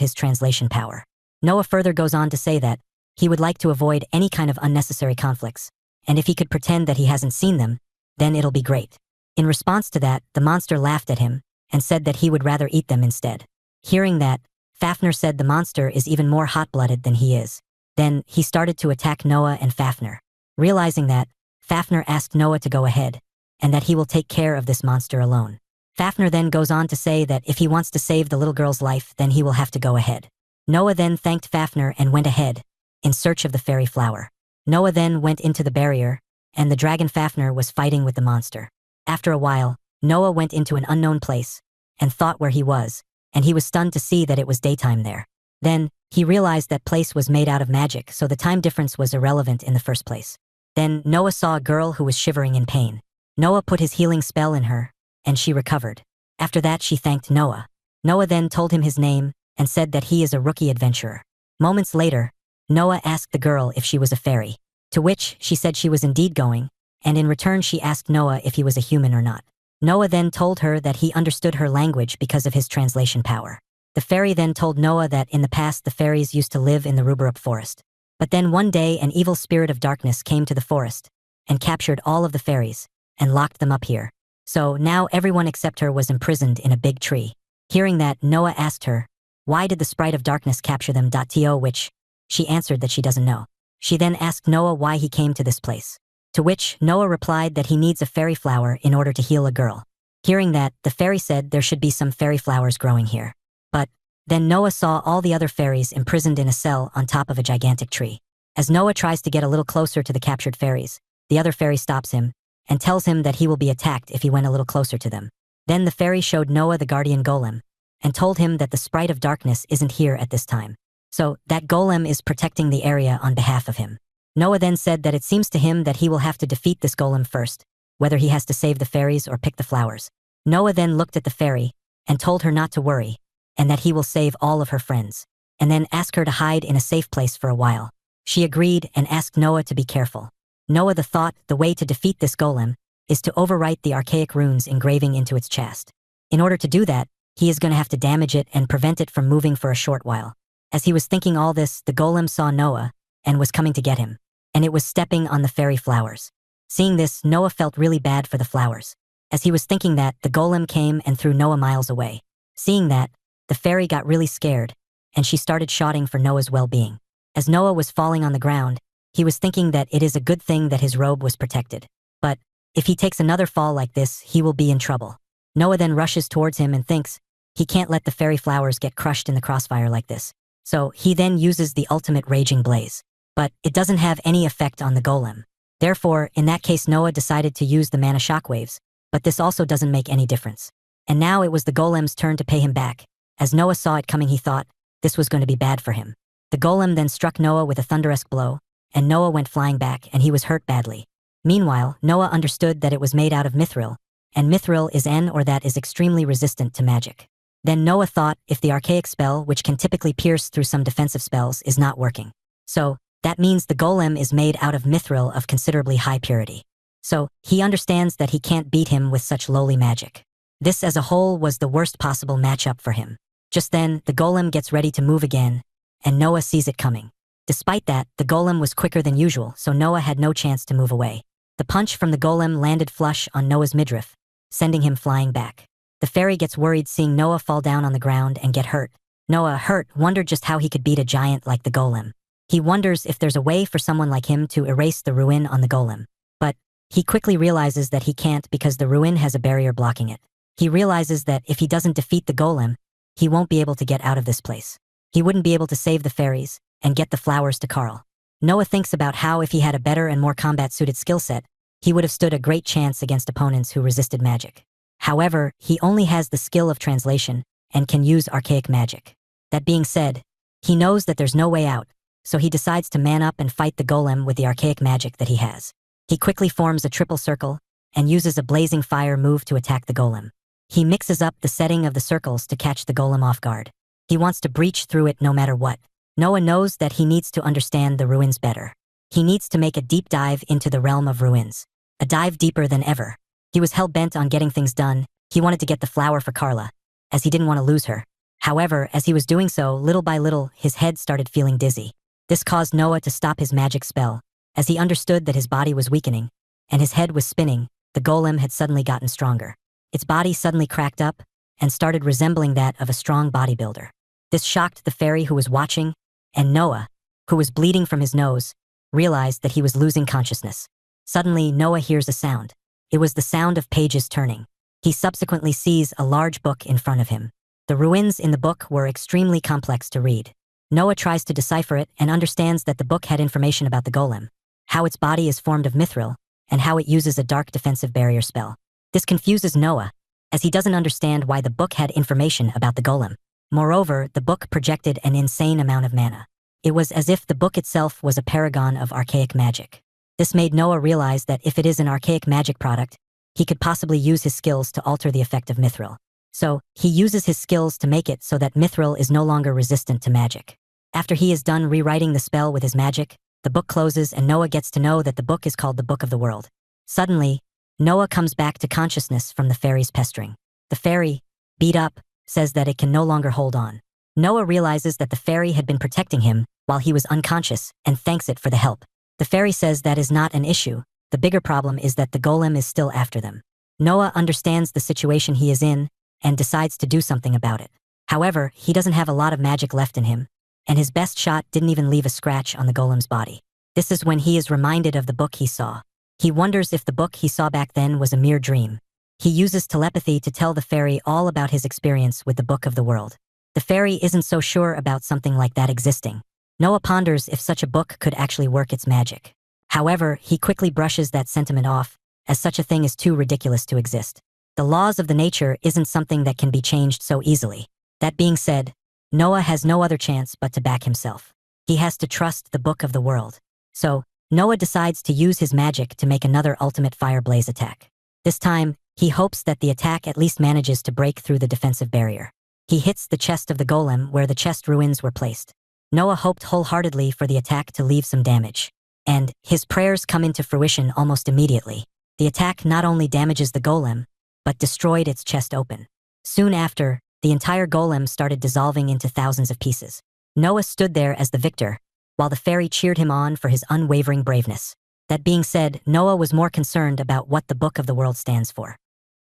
his translation power. Noah further goes on to say that he would like to avoid any kind of unnecessary conflicts, and if he could pretend that he hasn't seen them, then it'll be great. In response to that, the monster laughed at him and said that he would rather eat them instead. Hearing that, Fafnir said the monster is even more hot-blooded than he is. Then, he started to attack Noah and Fafnir. Realizing that, Fafnir asked Noah to go ahead, and that he will take care of this monster alone. Fafnir then goes on to say that if he wants to save the little girl's life, then he will have to go ahead. Noah then thanked Fafnir and went ahead, in search of the fairy flower. Noah then went into the barrier, and the dragon Fafnir was fighting with the monster. After a while, Noah went into an unknown place, and thought where he was, and he was stunned to see that it was daytime there. Then, he realized that place was made out of magic, so the time difference was irrelevant in the first place. Then, Noah saw a girl who was shivering in pain. Noah put his healing spell in her, and she recovered. After that, she thanked Noah. Noah then told him his name, and said that he is a rookie adventurer. Moments later, Noah asked the girl if she was a fairy, to which she said she was indeed going, and in return she asked Noah if he was a human or not. Noah then told her that he understood her language because of his translation power. The fairy then told Noah that in the past the fairies used to live in the Ruberup forest. But then one day an evil spirit of darkness came to the forest, and captured all of the fairies, and locked them up here. So now everyone except her was imprisoned in a big tree. Hearing that, Noah asked her, why did the sprite of darkness capture them? To which she answered that she doesn't know. She then asked Noah why he came to this place. To which Noah replied that he needs a fairy flower in order to heal a girl. Hearing that, the fairy said there should be some fairy flowers growing here. But then Noah saw all the other fairies imprisoned in a cell on top of a gigantic tree. As Noah tries to get a little closer to the captured fairies, the other fairy stops him and tells him that he will be attacked if he went a little closer to them. Then the fairy showed Noah the guardian golem and told him that the sprite of darkness isn't here at this time. So that golem is protecting the area on behalf of him. Noah then said that it seems to him that he will have to defeat this golem first, whether he has to save the fairies or pick the flowers. Noah then looked at the fairy and told her not to worry, and that he will save all of her friends, and then ask her to hide in a safe place for a while. She agreed and asked Noah to be careful. Noah thought the way to defeat this golem is to overwrite the archaic runes engraving into its chest. In order to do that, he is going to have to damage it and prevent it from moving for a short while. As he was thinking all this, the golem saw Noah and was coming to get him, and it was stepping on the fairy flowers. Seeing this, Noah felt really bad for the flowers. As he was thinking that, the golem came and threw Noah miles away. Seeing that, the fairy got really scared, and she started shouting for Noah's well-being. As Noah was falling on the ground, he was thinking that it is a good thing that his robe was protected. But if he takes another fall like this, he will be in trouble. Noah then rushes towards him and thinks he can't let the fairy flowers get crushed in the crossfire like this. So he then uses the ultimate raging blaze. But it doesn't have any effect on the golem. Therefore, in that case, Noah decided to use the mana shockwaves, but this also doesn't make any difference. And now it was the golem's turn to pay him back. As Noah saw it coming, he thought this was going to be bad for him. The golem then struck Noah with a thunderous blow, and Noah went flying back and he was hurt badly. Meanwhile, Noah understood that it was made out of mithril, and mithril is N or that is extremely resistant to magic. Then Noah thought if the archaic spell, which can typically pierce through some defensive spells, is not working. So, that means the golem is made out of mithril of considerably high purity. So, he understands that he can't beat him with such lowly magic. This as a whole was the worst possible matchup for him. Just then, the golem gets ready to move again, and Noah sees it coming. Despite that, the golem was quicker than usual, so Noah had no chance to move away. The punch from the golem landed flush on Noah's midriff, sending him flying back. The fairy gets worried seeing Noah fall down on the ground and get hurt. Noah, hurt, wondered just how he could beat a giant like the golem. He wonders if there's a way for someone like him to erase the ruin on the golem. But he quickly realizes that he can't because the ruin has a barrier blocking it. He realizes that if he doesn't defeat the golem, he won't be able to get out of this place. He wouldn't be able to save the fairies and get the flowers to Carl. Noah thinks about how if he had a better and more combat-suited skill set, he would have stood a great chance against opponents who resisted magic. However, he only has the skill of translation and can use archaic magic. That being said, he knows that there's no way out, so he decides to man up and fight the golem with the archaic magic that he has. He quickly forms a triple circle and uses a blazing fire move to attack the golem. He mixes up the setting of the circles to catch the golem off guard. He wants to breach through it no matter what. Noah knows that he needs to understand the ruins better. He needs to make a deep dive into the realm of ruins. A dive deeper than ever. He was hell-bent on getting things done. He wanted to get the flower for Carla, as he didn't want to lose her. However, as he was doing so, little by little, his head started feeling dizzy. This caused Noah to stop his magic spell, as he understood that his body was weakening, and his head was spinning. The golem had suddenly gotten stronger. Its body suddenly cracked up, and started resembling that of a strong bodybuilder. This shocked the fairy who was watching, and Noah, who was bleeding from his nose, realized that he was losing consciousness. Suddenly, Noah hears a sound. It was the sound of pages turning. He subsequently sees a large book in front of him. The ruins in the book were extremely complex to read. Noah tries to decipher it and understands that the book had information about the golem, how its body is formed of mithril, and how it uses a dark defensive barrier spell. This confuses Noah, as he doesn't understand why the book had information about the golem. Moreover, the book projected an insane amount of mana. It was as if the book itself was a paragon of archaic magic. This made Noah realize that if it is an archaic magic product, he could possibly use his skills to alter the effect of mithril. So, he uses his skills to make it so that mithril is no longer resistant to magic. After he is done rewriting the spell with his magic, the book closes and Noah gets to know that the book is called the Book of the World. Suddenly, Noah comes back to consciousness from the fairy's pestering. The fairy, beat up, says that it can no longer hold on. Noah realizes that the fairy had been protecting him while he was unconscious and thanks it for the help. The fairy says that is not an issue. The bigger problem is that the golem is still after them. Noah understands the situation he is in and decides to do something about it. However, he doesn't have a lot of magic left in him, and his best shot didn't even leave a scratch on the golem's body. This is when he is reminded of the book he saw. He wonders if the book he saw back then was a mere dream. He uses telepathy to tell the fairy all about his experience with the Book of the World. The fairy isn't so sure about something like that existing. Noah ponders if such a book could actually work its magic. However, he quickly brushes that sentiment off, as such a thing is too ridiculous to exist. The laws of the nature isn't something that can be changed so easily. That being said, Noah has no other chance but to back himself. He has to trust the Book of the World. So, Noah decides to use his magic to make another ultimate fire blaze attack. This time, he hopes that the attack at least manages to break through the defensive barrier. He hits the chest of the golem where the chest ruins were placed. Noah hoped wholeheartedly for the attack to leave some damage. And his prayers come into fruition almost immediately. The attack not only damages the golem, but destroyed its chest open. Soon after, the entire golem started dissolving into thousands of pieces. Noah stood there as the victor, while the fairy cheered him on for his unwavering braveness. That being said, Noah was more concerned about what the Book of the World stands for.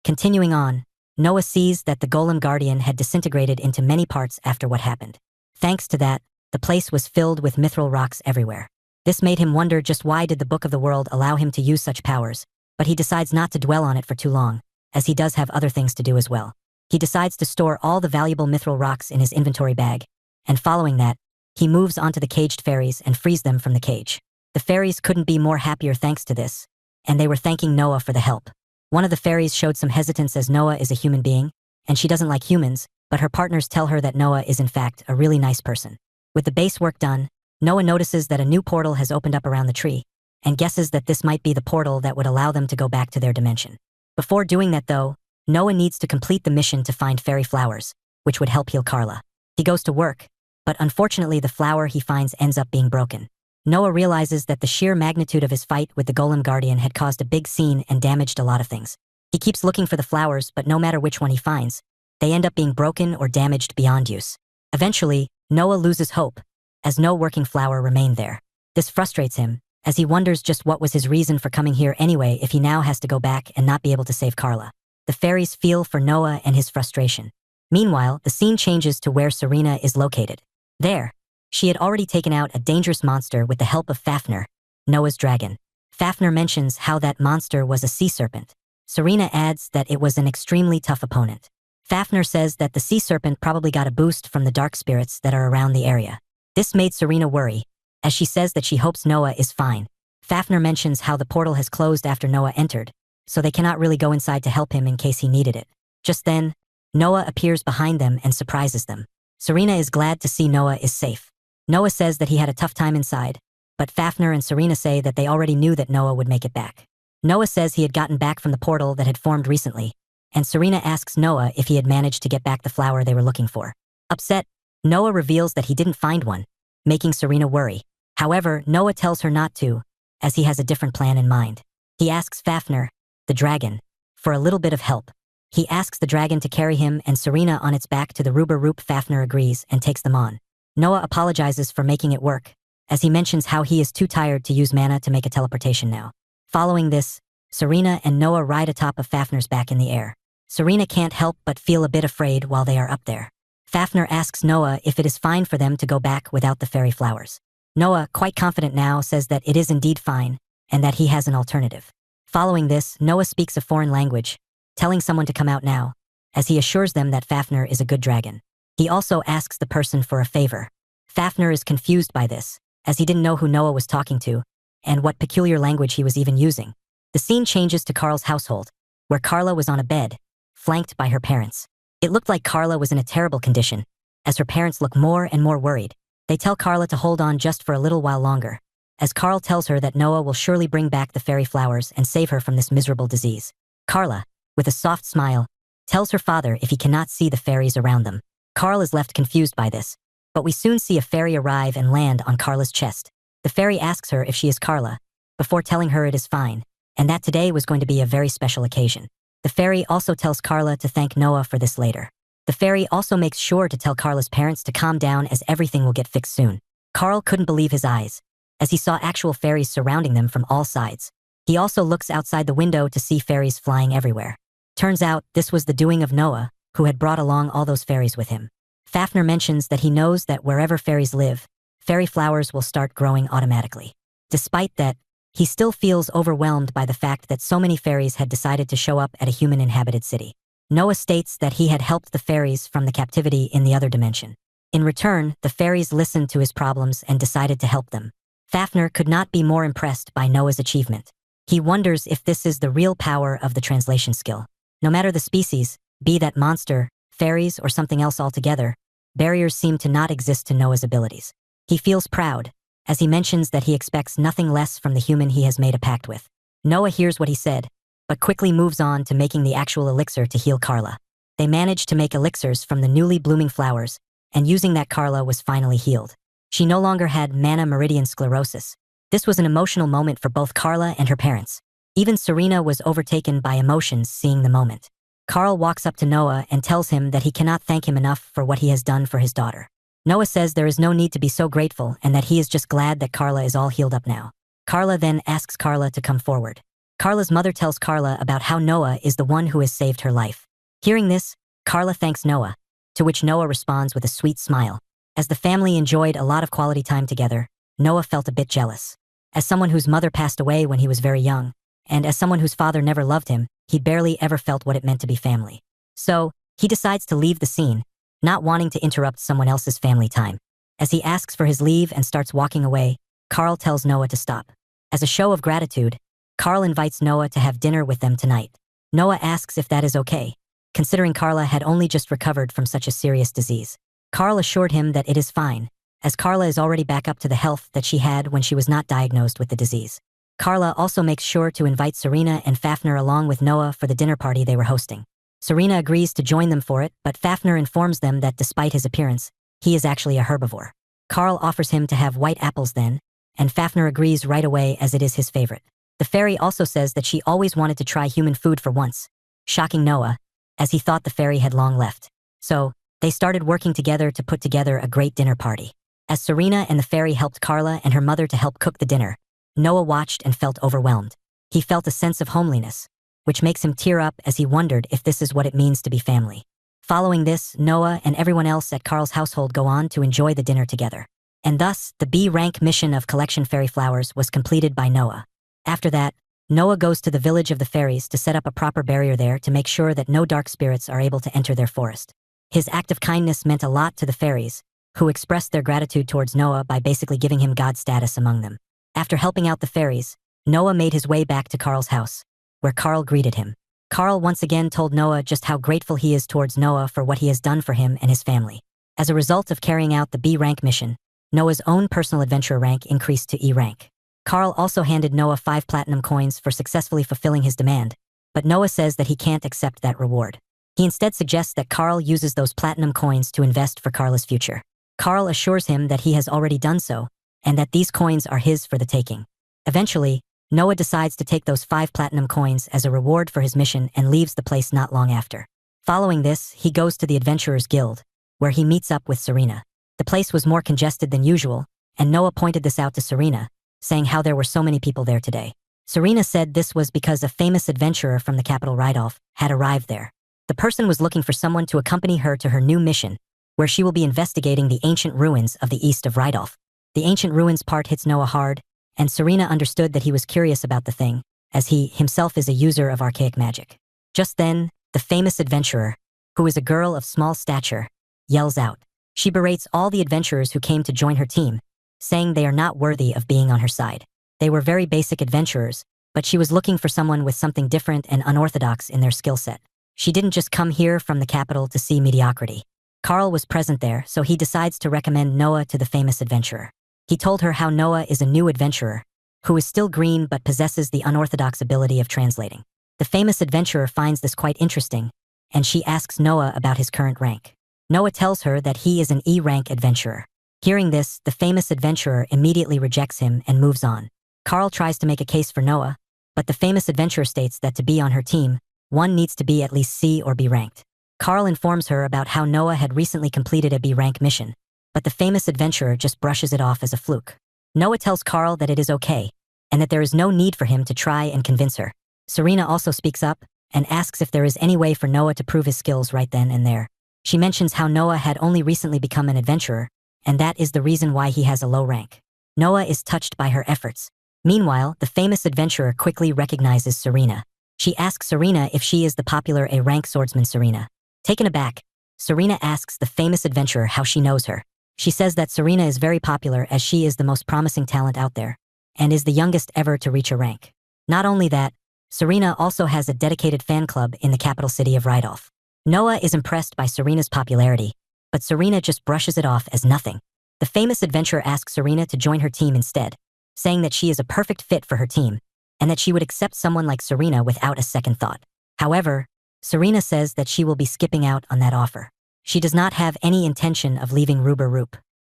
Continuing on, Noah sees that the golem guardian had disintegrated into many parts after what happened. Thanks to that, the place was filled with mithril rocks everywhere. This made him wonder just why did the Book of the World allow him to use such powers, but he decides not to dwell on it for too long, as he does have other things to do as well. He decides to store all the valuable mithril rocks in his inventory bag, and following that, he moves onto the caged fairies and frees them from the cage. The fairies couldn't be more happier thanks to this, and they were thanking Noah for the help. One of the fairies showed some hesitance as Noah is a human being, and she doesn't like humans, but her partners tell her that Noah is in fact a really nice person. With the base work done, Noah notices that a new portal has opened up around the tree, and guesses that this might be the portal that would allow them to go back to their dimension. Before doing that though, Noah needs to complete the mission to find fairy flowers, which would help heal Carla. He goes to work, but unfortunately the flower he finds ends up being broken. Noah realizes that the sheer magnitude of his fight with the golem guardian had caused a big scene and damaged a lot of things. He keeps looking for the flowers, but no matter which one he finds, they end up being broken or damaged beyond use. Eventually, Noah loses hope, as no working flower remained there. This frustrates him, as he wonders just what was his reason for coming here anyway if he now has to go back and not be able to save Carla. The fairies feel for Noah and his frustration. Meanwhile, the scene changes to where Serena is located. There, she had already taken out a dangerous monster with the help of Fafnir, Noah's dragon. Fafnir mentions how that monster was a sea serpent. Serena adds that it was an extremely tough opponent. Fafnir says that the sea serpent probably got a boost from the dark spirits that are around the area. This made Serena worry, as she says that she hopes Noah is fine. Fafnir mentions how the portal has closed after Noah entered, so they cannot really go inside to help him in case he needed it. Just then, Noah appears behind them and surprises them. Serena is glad to see Noah is safe. Noah says that he had a tough time inside, but Fafnir and Serena say that they already knew that Noah would make it back. Noah says he had gotten back from the portal that had formed recently, and Serena asks Noah if he had managed to get back the flower they were looking for. Upset, Noah reveals that he didn't find one, making Serena worry. However, Noah tells her not to, as he has a different plan in mind. He asks Fafnir, the dragon, for a little bit of help. He asks the dragon to carry him and Serena on its back to the Ruber Roop. Fafnir agrees and takes them on. Noah apologizes for making it work, as he mentions how he is too tired to use mana to make a teleportation now. Following this, Serena and Noah ride atop of Fafnir's back in the air. Serena can't help but feel a bit afraid while they are up there. Fafnir asks Noah if it is fine for them to go back without the fairy flowers. Noah, quite confident now, says that it is indeed fine, and that he has an alternative. Following this, Noah speaks a foreign language, telling someone to come out now, as he assures them that Fafnir is a good dragon. He also asks the person for a favor. Fafnir is confused by this, as he didn't know who Noah was talking to, and what peculiar language he was even using. The scene changes to Carl's household, where Carla was on a bed, flanked by her parents. It looked like Carla was in a terrible condition, as her parents look more and more worried. They tell Carla to hold on just for a little while longer, as Carl tells her that Noah will surely bring back the fairy flowers and save her from this miserable disease. Carla, with a soft smile, tells her father if he cannot see the fairies around them. Carl is left confused by this, but we soon see a fairy arrive and land on Carla's chest. The fairy asks her if she is Carla, before telling her it is fine, and that today was going to be a very special occasion. The fairy also tells Carla to thank Noah for this later. The fairy also makes sure to tell Carla's parents to calm down as everything will get fixed soon. Carl couldn't believe his eyes, as he saw actual fairies surrounding them from all sides. He also looks outside the window to see fairies flying everywhere. Turns out, this was the doing of Noah, who had brought along all those fairies with him. Fafnir mentions that he knows that wherever fairies live, fairy flowers will start growing automatically. Despite that, he still feels overwhelmed by the fact that so many fairies had decided to show up at a human-inhabited city. Noah states that he had helped the fairies from the captivity in the other dimension. In return, the fairies listened to his problems and decided to help them. Fafnir could not be more impressed by Noah's achievement. He wonders if this is the real power of the translation skill. No matter the species, be that monster, fairies, or something else altogether, barriers seem to not exist to Noah's abilities. He feels proud, as he mentions that he expects nothing less from the human he has made a pact with. Noah hears what he said, but quickly moves on to making the actual elixir to heal Carla. They managed to make elixirs from the newly blooming flowers, and using that Carla was finally healed. She no longer had mana meridian sclerosis. This was an emotional moment for both Carla and her parents. Even Serena was overtaken by emotions seeing the moment. Carl walks up to Noah and tells him that he cannot thank him enough for what he has done for his daughter. Noah says there is no need to be so grateful and that he is just glad that Carla is all healed up now. Carla then asks Carla to come forward. Carla's mother tells Carla about how Noah is the one who has saved her life. Hearing this, Carla thanks Noah, to which Noah responds with a sweet smile. As the family enjoyed a lot of quality time together, Noah felt a bit jealous. As someone whose mother passed away when he was very young, and as someone whose father never loved him, he barely ever felt what it meant to be family. So, he decides to leave the scene, not wanting to interrupt someone else's family time. As he asks for his leave and starts walking away, Carl tells Noah to stop. As a show of gratitude, Carl invites Noah to have dinner with them tonight. Noah asks if that is okay, considering Carla had only just recovered from such a serious disease. Carl assured him that it is fine, as Carla is already back up to the health that she had when she was not diagnosed with the disease. Carla also makes sure to invite Serena and Fafnir along with Noah for the dinner party they were hosting. Serena agrees to join them for it, but Fafnir informs them that despite his appearance, he is actually a herbivore. Carl offers him to have white apples then, and Fafnir agrees right away as it is his favorite. The fairy also says that she always wanted to try human food for once, shocking Noah, as he thought the fairy had long left. So, they started working together to put together a great dinner party. As Serena and the fairy helped Carla and her mother to help cook the dinner, Noah watched and felt overwhelmed. He felt a sense of homeliness, which makes him tear up as he wondered if this is what it means to be family. Following this, Noah and everyone else at Carl's household go on to enjoy the dinner together. And thus, the B-rank mission of collection fairy flowers was completed by Noah. After that, Noah goes to the village of the fairies to set up a proper barrier there to make sure that no dark spirits are able to enter their forest. His act of kindness meant a lot to the fairies, who expressed their gratitude towards Noah by basically giving him god status among them. After helping out the fairies, Noah made his way back to Carl's house, where Carl greeted him. Carl once again told Noah just how grateful he is towards Noah for what he has done for him and his family. As a result of carrying out the B-rank mission, Noah's own personal adventurer rank increased to E rank. Carl also handed Noah 5 platinum coins for successfully fulfilling his demand, but Noah says that he can't accept that reward. He instead suggests that Carl uses those platinum coins to invest for Carla's future. Carl assures him that he has already done so, and that these coins are his for the taking. Eventually, Noah decides to take those 5 platinum coins as a reward for his mission and leaves the place not long after. Following this, he goes to the Adventurers Guild, where he meets up with Serena. The place was more congested than usual, and Noah pointed this out to Serena, saying how there were so many people there today. Serena said this was because a famous adventurer from the capital Rydolf had arrived there. The person was looking for someone to accompany her to her new mission, where she will be investigating the ancient ruins of the east of Rydolf. The ancient ruins part hits Noah hard, and Serena understood that he was curious about the thing, as he himself is a user of archaic magic. Just then, the famous adventurer, who is a girl of small stature, yells out. She berates all the adventurers who came to join her team, saying they are not worthy of being on her side. They were very basic adventurers, but she was looking for someone with something different and unorthodox in their skill set. She didn't just come here from the capital to see mediocrity. Carl was present there, so he decides to recommend Noah to the famous adventurer. He told her how Noah is a new adventurer, who is still green but possesses the unorthodox ability of translating. The famous adventurer finds this quite interesting, and she asks Noah about his current rank. Noah tells her that he is an E-rank adventurer. Hearing this, the famous adventurer immediately rejects him and moves on. Carl tries to make a case for Noah, but the famous adventurer states that to be on her team, one needs to be at least C or B ranked. Carl informs her about how Noah had recently completed a B-rank mission, but the famous adventurer just brushes it off as a fluke. Noah tells Carl that it is okay, and that there is no need for him to try and convince her. Serena also speaks up and asks if there is any way for Noah to prove his skills right then and there. She mentions how Noah had only recently become an adventurer, and that is the reason why he has a low rank. Noah is touched by her efforts. Meanwhile, the famous adventurer quickly recognizes Serena. She asks Serena if she is the popular A-rank swordsman Serena. Taken aback, Serena asks the famous adventurer how she knows her. She says that Serena is very popular as she is the most promising talent out there, and is the youngest ever to reach a rank. Not only that, Serena also has a dedicated fan club in the capital city of Rydolf. Noah is impressed by Serena's popularity, but Serena just brushes it off as nothing. The famous adventurer asks Serena to join her team instead, saying that she is a perfect fit for her team, and that she would accept someone like Serena without a second thought. However, Serena says that she will be skipping out on that offer. She does not have any intention of leaving Ruber.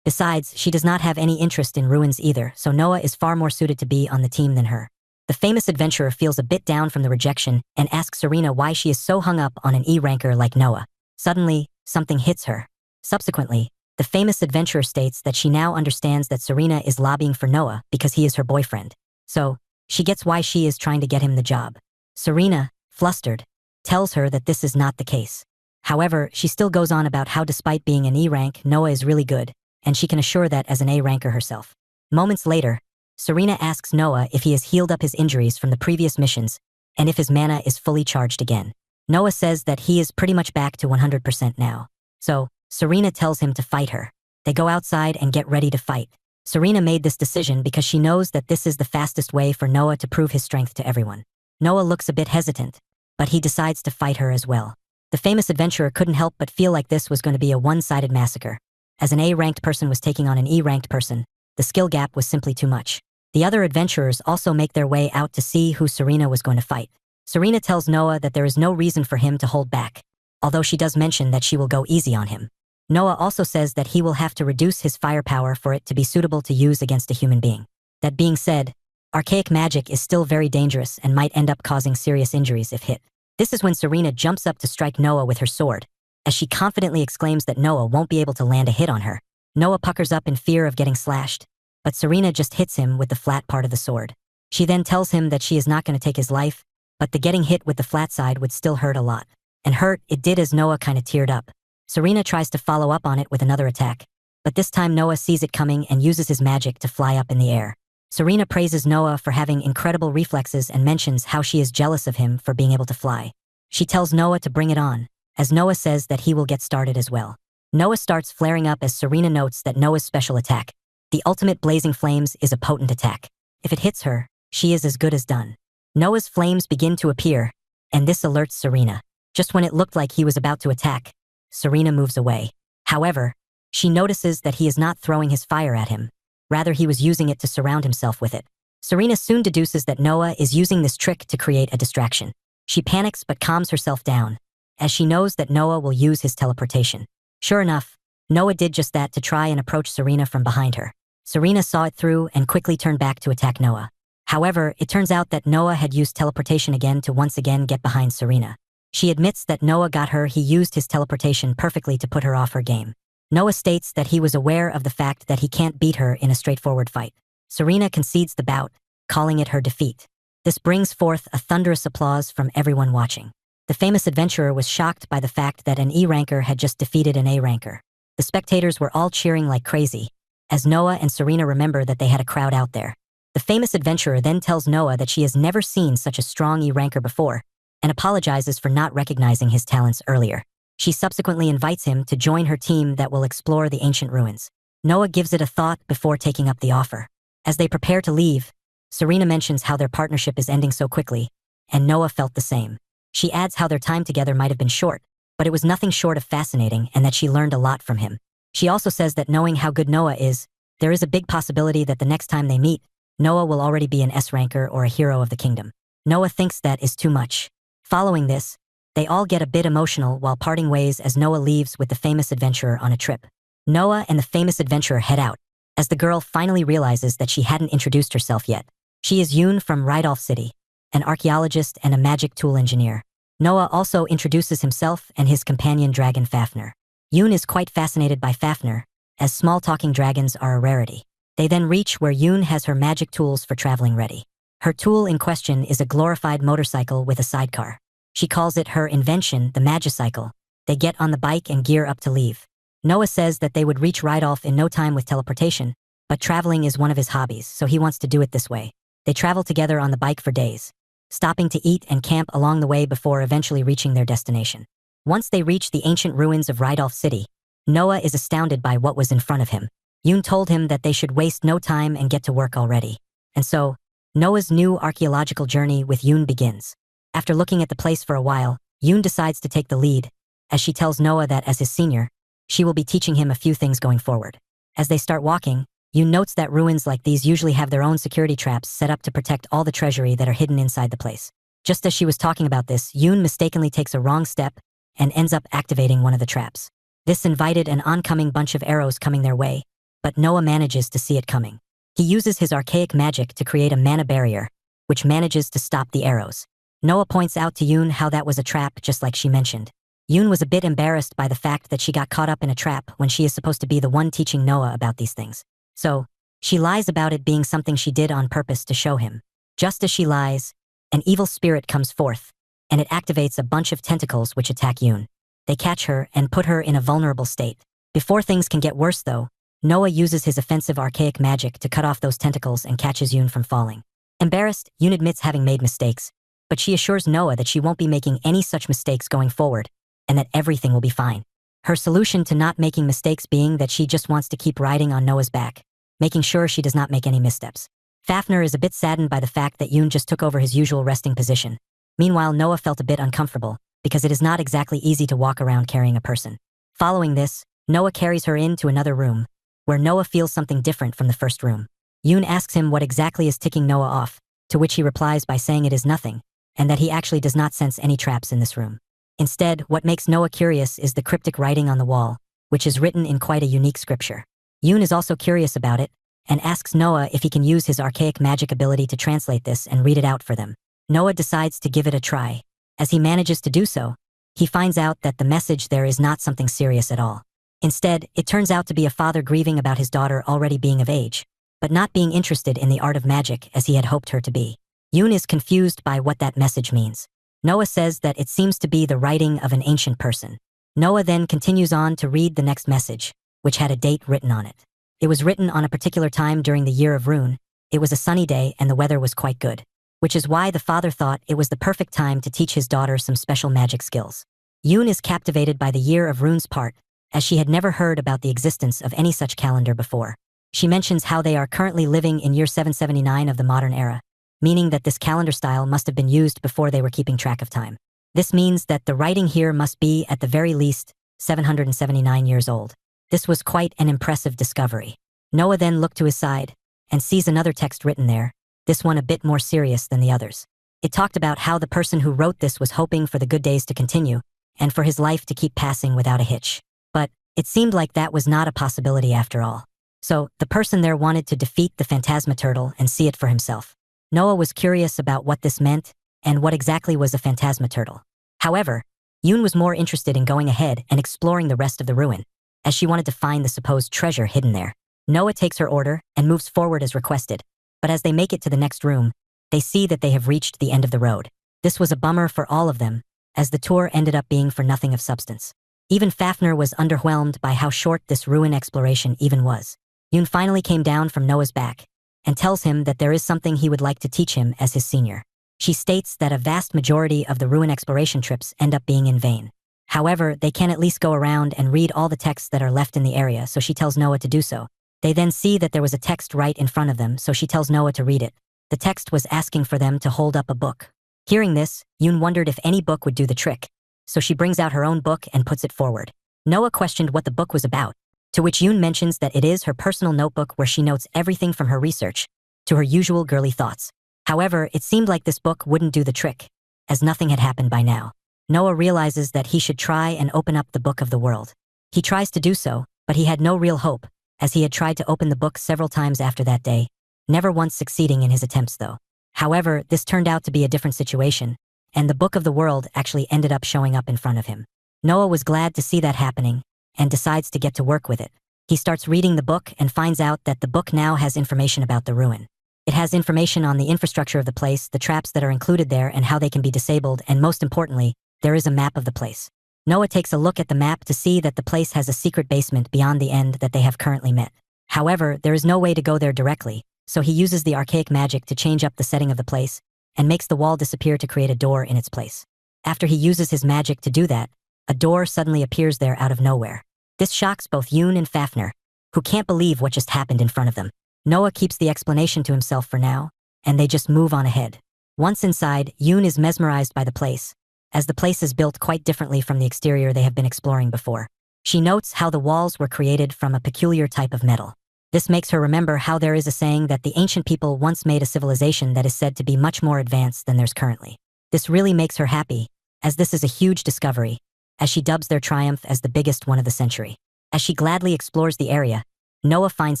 Besides, she does not have any interest in ruins either, so Noah is far more suited to be on the team than her. The famous adventurer feels a bit down from the rejection and asks Serena why she is so hung up on an E-ranker like Noah. Suddenly, something hits her. Subsequently, the famous adventurer states that she now understands that Serena is lobbying for Noah because he is her boyfriend. So, she gets why she is trying to get him the job. Serena, flustered, tells her that this is not the case. However, she still goes on about how despite being an E-rank, Noah is really good, and she can assure that as an A-ranker herself. Moments later, Serena asks Noah if he has healed up his injuries from the previous missions and if his mana is fully charged again. Noah says that he is pretty much back to 100% now. So, Serena tells him to fight her. They go outside and get ready to fight. Serena made this decision because she knows that this is the fastest way for Noah to prove his strength to everyone. Noah looks a bit hesitant, but he decides to fight her as well. The famous adventurer couldn't help but feel like this was going to be a one-sided massacre. As an A-ranked person was taking on an E-ranked person, the skill gap was simply too much. The other adventurers also make their way out to see who Serena was going to fight. Serena tells Noah that there is no reason for him to hold back, although she does mention that she will go easy on him. Noah also says that he will have to reduce his firepower for it to be suitable to use against a human being. That being said, archaic magic is still very dangerous and might end up causing serious injuries if hit. This is when Serena jumps up to strike Noah with her sword, as she confidently exclaims that Noah won't be able to land a hit on her. Noah puckers up in fear of getting slashed, but Serena just hits him with the flat part of the sword. She then tells him that she is not going to take his life, but the getting hit with the flat side would still hurt a lot. And hurt, it did, as Noah kinda teared up. Serena tries to follow up on it with another attack, but this time Noah sees it coming and uses his magic to fly up in the air. Serena praises Noah for having incredible reflexes and mentions how she is jealous of him for being able to fly. She tells Noah to bring it on, as Noah says that he will get started as well. Noah starts flaring up as Serena notes that Noah's special attack, the ultimate blazing flames, is a potent attack. If it hits her, she is as good as done. Noah's flames begin to appear, and this alerts Serena. Just when it looked like he was about to attack, Serena moves away. However, she notices that he is not throwing his fire at him. Rather, he was using it to surround himself with it. Serena soon deduces that Noah is using this trick to create a distraction. She panics but calms herself down, as she knows that Noah will use his teleportation. Sure enough, Noah did just that to try and approach Serena from behind her. Serena saw it through and quickly turned back to attack Noah. However, it turns out that Noah had used teleportation again to once again get behind Serena. She admits that Noah got her. He used his teleportation perfectly to put her off her game. Noah states that he was aware of the fact that he can't beat her in a straightforward fight. Serena concedes the bout, calling it her defeat. This brings forth a thunderous applause from everyone watching. The famous adventurer was shocked by the fact that an E-ranker had just defeated an A-ranker. The spectators were all cheering like crazy, as Noah and Serena remember that they had a crowd out there. The famous adventurer then tells Noah that she has never seen such a strong E-ranker before, and apologizes for not recognizing his talents earlier. She subsequently invites him to join her team that will explore the ancient ruins. Noah gives it a thought before taking up the offer. As they prepare to leave, Serena mentions how their partnership is ending so quickly, and Noah felt the same. She adds how their time together might have been short, but it was nothing short of fascinating and that she learned a lot from him. She also says that knowing how good Noah is, there is a big possibility that the next time they meet, Noah will already be an S-ranker or a hero of the kingdom. Noah thinks that is too much. Following this, they all get a bit emotional while parting ways as Noah leaves with the famous adventurer on a trip. Noah and the famous adventurer head out, as the girl finally realizes that she hadn't introduced herself yet. She is Yoon from Rydolph City, an archaeologist and a magic tool engineer. Noah also introduces himself and his companion dragon Fafnir. Yoon is quite fascinated by Fafnir, as small talking dragons are a rarity. They then reach where Yoon has her magic tools for traveling ready. Her tool in question is a glorified motorcycle with a sidecar. She calls it her invention, the Magicycle. They get on the bike and gear up to leave. Noah says that they would reach Rydolph in no time with teleportation, but traveling is one of his hobbies, so he wants to do it this way. They travel together on the bike for days, stopping to eat and camp along the way before eventually reaching their destination. Once they reach the ancient ruins of Rydolph City, Noah is astounded by what was in front of him. Yoon told him that they should waste no time and get to work already. And so, Noah's new archaeological journey with Yoon begins. After looking at the place for a while, Yoon decides to take the lead, as she tells Noah that as his senior, she will be teaching him a few things going forward. As they start walking, Yoon notes that ruins like these usually have their own security traps set up to protect all the treasury that are hidden inside the place. Just as she was talking about this, Yoon mistakenly takes a wrong step and ends up activating one of the traps. This invited an oncoming bunch of arrows coming their way, but Noah manages to see it coming. He uses his archaic magic to create a mana barrier, which manages to stop the arrows. Noah points out to Yoon how that was a trap just like she mentioned. Yoon was a bit embarrassed by the fact that she got caught up in a trap when she is supposed to be the one teaching Noah about these things. So, she lies about it being something she did on purpose to show him. Just as she lies, an evil spirit comes forth, and it activates a bunch of tentacles which attack Yoon. They catch her and put her in a vulnerable state. Before things can get worse though, Noah uses his offensive archaic magic to cut off those tentacles and catches Yoon from falling. Embarrassed, Yoon admits having made mistakes, but she assures Noah that she won't be making any such mistakes going forward, and that everything will be fine. Her solution to not making mistakes being that she just wants to keep riding on Noah's back, making sure she does not make any missteps. Fafnir is a bit saddened by the fact that Yoon just took over his usual resting position. Meanwhile, Noah felt a bit uncomfortable, because it is not exactly easy to walk around carrying a person. Following this, Noah carries her into another room, where Noah feels something different from the first room. Yoon asks him what exactly is ticking Noah off, to which he replies by saying it is nothing, and that he actually does not sense any traps in this room. Instead, what makes Noah curious is the cryptic writing on the wall, which is written in quite a unique scripture. Yoon is also curious about it, and asks Noah if he can use his archaic magic ability to translate this and read it out for them. Noah decides to give it a try. As he manages to do so, he finds out that the message there is not something serious at all. Instead, it turns out to be a father grieving about his daughter already being of age, but not being interested in the art of magic as he had hoped her to be. Yoon is confused by what that message means. Noah says that it seems to be the writing of an ancient person. Noah then continues on to read the next message, which had a date written on it. It was written on a particular time during the year of Rune. It was a sunny day and the weather was quite good, which is why the father thought it was the perfect time to teach his daughter some special magic skills. Yoon is captivated by the year of Rune's part, as she had never heard about the existence of any such calendar before. She mentions how they are currently living in year 779 of the modern era, meaning that this calendar style must have been used before they were keeping track of time. This means that the writing here must be, at the very least, 779 years old. This was quite an impressive discovery. Noah then looked to his side and sees another text written there, this one a bit more serious than the others. It talked about how the person who wrote this was hoping for the good days to continue and for his life to keep passing without a hitch. But it seemed like that was not a possibility after all. So the person there wanted to defeat the phantasma turtle and see it for himself. Noah was curious about what this meant and what exactly was a phantasma turtle. However, Yoon was more interested in going ahead and exploring the rest of the ruin, as she wanted to find the supposed treasure hidden there. Noah takes her order and moves forward as requested, but as they make it to the next room, they see that they have reached the end of the road. This was a bummer for all of them, as the tour ended up being for nothing of substance. Even Fafnir was underwhelmed by how short this ruin exploration even was. Yoon finally came down from Noah's back and tells him that there is something he would like to teach him as his senior. She states that a vast majority of the ruin exploration trips end up being in vain. However, they can at least go around and read all the texts that are left in the area, so she tells Noah to do so. They then see that there was a text right in front of them, so she tells Noah to read it. The text was asking for them to hold up a book. Hearing this, Yoon wondered if any book would do the trick, so she brings out her own book and puts it forward. Noah questioned what the book was about, to which Yoon mentions that it is her personal notebook where she notes everything from her research to her usual girly thoughts. However, it seemed like this book wouldn't do the trick, as nothing had happened by now. Noah realizes that he should try and open up the book of the world. He tries to do so, but he had no real hope, as he had tried to open the book several times after that day, never once succeeding in his attempts though. However, this turned out to be a different situation, and the book of the world actually ended up showing up in front of him. Noah was glad to see that happening, and decides to get to work with it. He starts reading the book and finds out that the book now has information about the ruin. It has information on the infrastructure of the place, the traps that are included there and how they can be disabled, and most importantly, there is a map of the place. Noah takes a look at the map to see that the place has a secret basement beyond the end that they have currently met. However, there is no way to go there directly, so he uses the archaic magic to change up the setting of the place and makes the wall disappear to create a door in its place. After he uses his magic to do that, a door suddenly appears there out of nowhere. This shocks both Yoon and Fafnir, who can't believe what just happened in front of them. Noah keeps the explanation to himself for now, and they just move on ahead. Once inside, Yoon is mesmerized by the place, as the place is built quite differently from the exterior they have been exploring before. She notes how the walls were created from a peculiar type of metal. This makes her remember how there is a saying that the ancient people once made a civilization that is said to be much more advanced than theirs currently. This really makes her happy, as this is a huge discovery, as she dubs their triumph as the biggest one of the century. As she gladly explores the area, Noah finds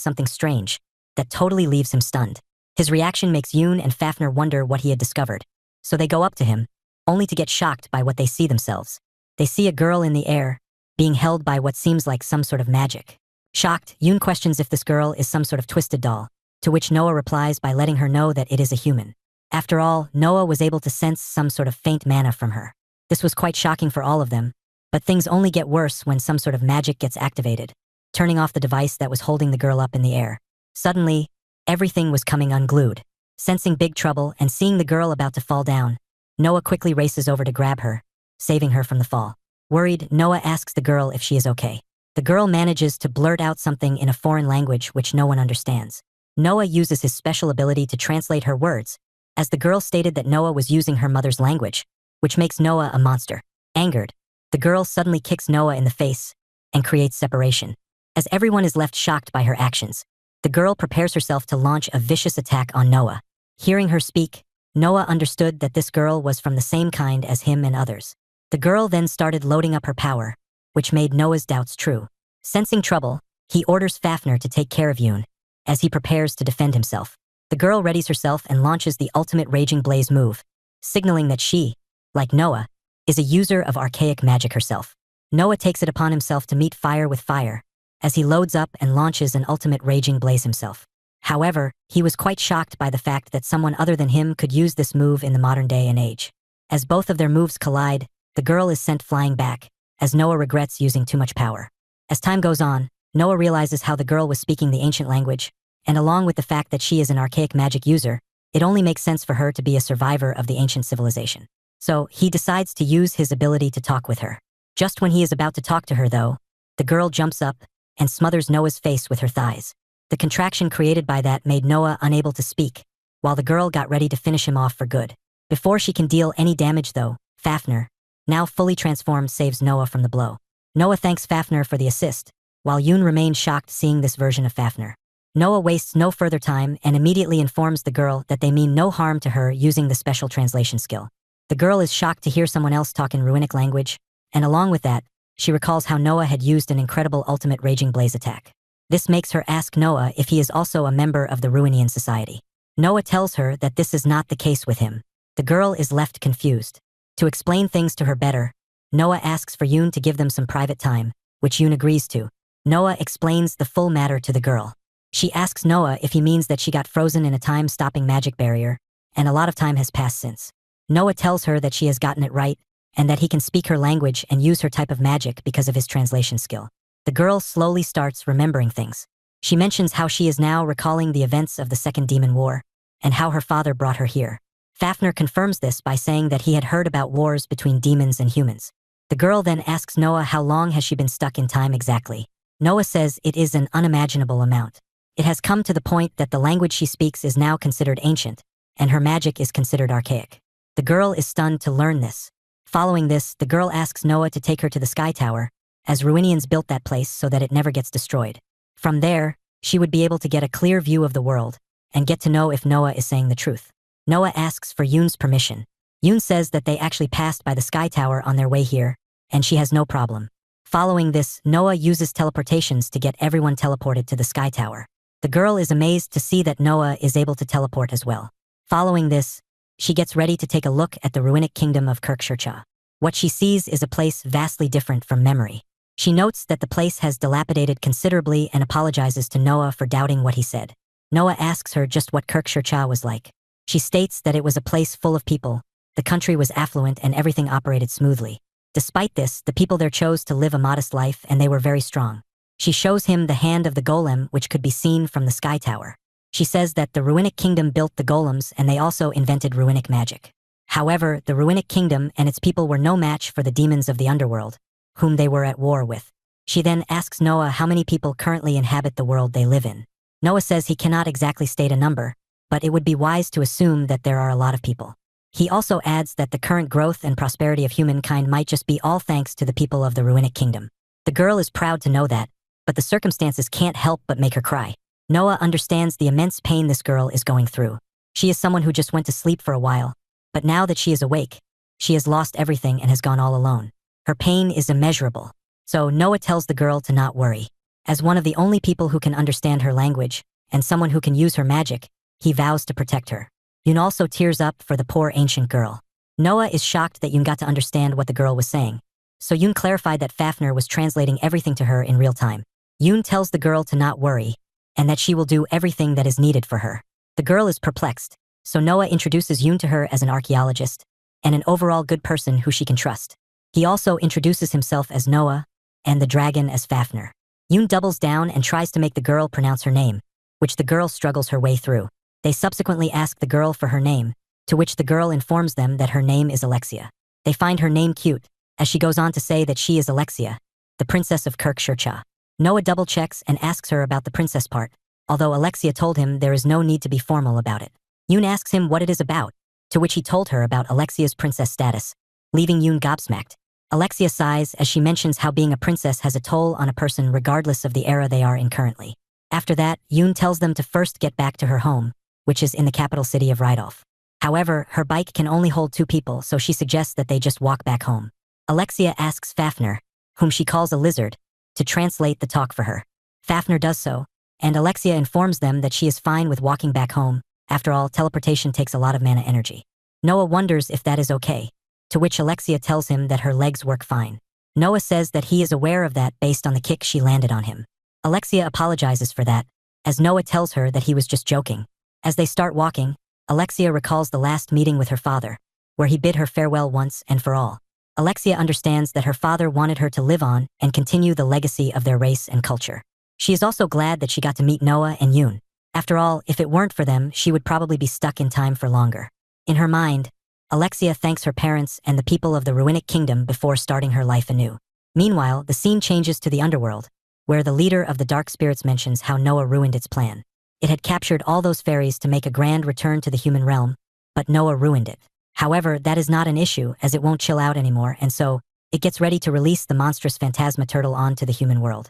something strange that totally leaves him stunned. His reaction makes Yoon and Fafnir wonder what he had discovered, so they go up to him, only to get shocked by what they see themselves. They see a girl in the air, being held by what seems like some sort of magic. Shocked, Yoon questions if this girl is some sort of twisted doll, to which Noah replies by letting her know that it is a human. After all, Noah was able to sense some sort of faint mana from her. This was quite shocking for all of them, but things only get worse when some sort of magic gets activated, turning off the device that was holding the girl up in the air. Suddenly, everything was coming unglued. Sensing big trouble and seeing the girl about to fall down, Noah quickly races over to grab her, saving her from the fall. Worried, Noah asks the girl if she is okay. The girl manages to blurt out something in a foreign language which no one understands. Noah uses his special ability to translate her words, as the girl stated that Noah was using her mother's language, which makes Noah a monster. Angered, the girl suddenly kicks Noah in the face and creates separation. As everyone is left shocked by her actions, the girl prepares herself to launch a vicious attack on Noah. Hearing her speak, Noah understood that this girl was from the same kind as him and others. The girl then started loading up her power, which made Noah's doubts true. Sensing trouble, he orders Fafnir to take care of Yoon, as he prepares to defend himself. The girl readies herself and launches the ultimate Raging Blaze move, signaling that she, like Noah, is a user of archaic magic herself. Noah takes it upon himself to meet fire with fire, as he loads up and launches an ultimate Raging Blaze himself. However, he was quite shocked by the fact that someone other than him could use this move in the modern day and age. As both of their moves collide, the girl is sent flying back, as Noah regrets using too much power. As time goes on, Noah realizes how the girl was speaking the ancient language, and along with the fact that she is an archaic magic user, it only makes sense for her to be a survivor of the ancient civilization. So, he decides to use his ability to talk with her. Just when he is about to talk to her though, the girl jumps up and smothers Noah's face with her thighs. The contraction created by that made Noah unable to speak, while the girl got ready to finish him off for good. Before she can deal any damage though, Fafnir, now fully transformed, saves Noah from the blow. Noah thanks Fafnir for the assist, while Yoon remained shocked seeing this version of Fafnir. Noah wastes no further time and immediately informs the girl that they mean no harm to her using the special translation skill. The girl is shocked to hear someone else talk in Runic language, and along with that, she recalls how Noah had used an incredible ultimate Raging Blaze attack. This makes her ask Noah if he is also a member of the Ruinian society. Noah tells her that this is not the case with him. The girl is left confused. To explain things to her better, Noah asks for Yoon to give them some private time, which Yoon agrees to. Noah explains the full matter to the girl. She asks Noah if he means that she got frozen in a time-stopping magic barrier, and a lot of time has passed since. Noah tells her that she has gotten it right, and that he can speak her language and use her type of magic because of his translation skill. The girl slowly starts remembering things. She mentions how she is now recalling the events of the Second Demon War, and how her father brought her here. Fafnir confirms this by saying that he had heard about wars between demons and humans. The girl then asks Noah how long has she been stuck in time exactly. Noah says it is an unimaginable amount. It has come to the point that the language she speaks is now considered ancient, and her magic is considered archaic. The girl is stunned to learn this. Following this, the girl asks Noah to take her to the Sky Tower, as Ruinians built that place so that it never gets destroyed. From there, she would be able to get a clear view of the world, and get to know if Noah is saying the truth. Noah asks for Yoon's permission. Yoon says that they actually passed by the Sky Tower on their way here, and she has no problem. Following this, Noah uses teleportations to get everyone teleported to the Sky Tower. The girl is amazed to see that Noah is able to teleport as well. Following this, she gets ready to take a look at the Ruinic kingdom of Kirkshire. What she sees is a place vastly different from memory. She notes that the place has dilapidated considerably and apologizes to Noah for doubting what he said. Noah asks her just what Kirkshire was like. She states that it was a place full of people, the country was affluent and everything operated smoothly. Despite this, the people there chose to live a modest life and they were very strong. She shows him the hand of the golem which could be seen from the Sky Tower. She says that the Ruinic kingdom built the golems and they also invented Ruinic magic. However, the Ruinic kingdom and its people were no match for the demons of the underworld, whom they were at war with. She then asks Noah how many people currently inhabit the world they live in. Noah says he cannot exactly state a number, but it would be wise to assume that there are a lot of people. He also adds that the current growth and prosperity of humankind might just be all thanks to the people of the Ruinic kingdom. The girl is proud to know that, but the circumstances can't help but make her cry. Noah understands the immense pain this girl is going through. She is someone who just went to sleep for a while, but now that she is awake, She has lost everything and has gone all alone. Her pain is immeasurable. So Noah tells the girl to not worry. As one of the only people who can understand her language, and someone who can use her magic, he vows to protect her. Yoon also tears up for the poor ancient girl. Noah is shocked that Yoon got to understand what the girl was saying. So Yoon clarified that Fafnir was translating everything to her in real time. Yoon tells the girl to not worry, and that she will do everything that is needed for her. The girl is perplexed, so Noah introduces Yoon to her as an archaeologist, and an overall good person who she can trust. He also introduces himself as Noah, and the dragon as Fafnir. Yoon doubles down and tries to make the girl pronounce her name, which the girl struggles her way through. They subsequently ask the girl for her name, to which the girl informs them that her name is Alexia. They find her name cute, as she goes on to say that she is Alexia, the princess of Kirk-Shircha. Noah double-checks and asks her about the princess part, although Alexia told him there is no need to be formal about it. Yoon asks him what it is about, to which he told her about Alexia's princess status, leaving Yoon gobsmacked. Alexia sighs as she mentions how being a princess has a toll on a person regardless of the era they are in currently. After that, Yoon tells them to first get back to her home, which is in the capital city of Rydolf. However, her bike can only hold 2 people, so she suggests that they just walk back home. Alexia asks Fafnir, whom she calls a lizard, to translate the talk for her. Fafnir does so, and Alexia informs them that she is fine with walking back home. After all, teleportation takes a lot of mana energy. Noah wonders if that is okay, to which Alexia tells him that her legs work fine. Noah says that he is aware of that based on the kick she landed on him. Alexia apologizes for that, as Noah tells her that he was just joking. As they start walking, Alexia recalls the last meeting with her father, where he bid her farewell once and for all. Alexia understands that her father wanted her to live on and continue the legacy of their race and culture. She is also glad that she got to meet Noah and Yoon. After all, if it weren't for them, she would probably be stuck in time for longer. In her mind, Alexia thanks her parents and the people of the Ruinic Kingdom before starting her life anew. Meanwhile, the scene changes to the underworld, where the leader of the Dark Spirits mentions how Noah ruined its plan. It had captured all those fairies to make a grand return to the human realm, but Noah ruined it. However, that is not an issue, as it won't chill out anymore, and so, it gets ready to release the monstrous phantasma turtle onto the human world.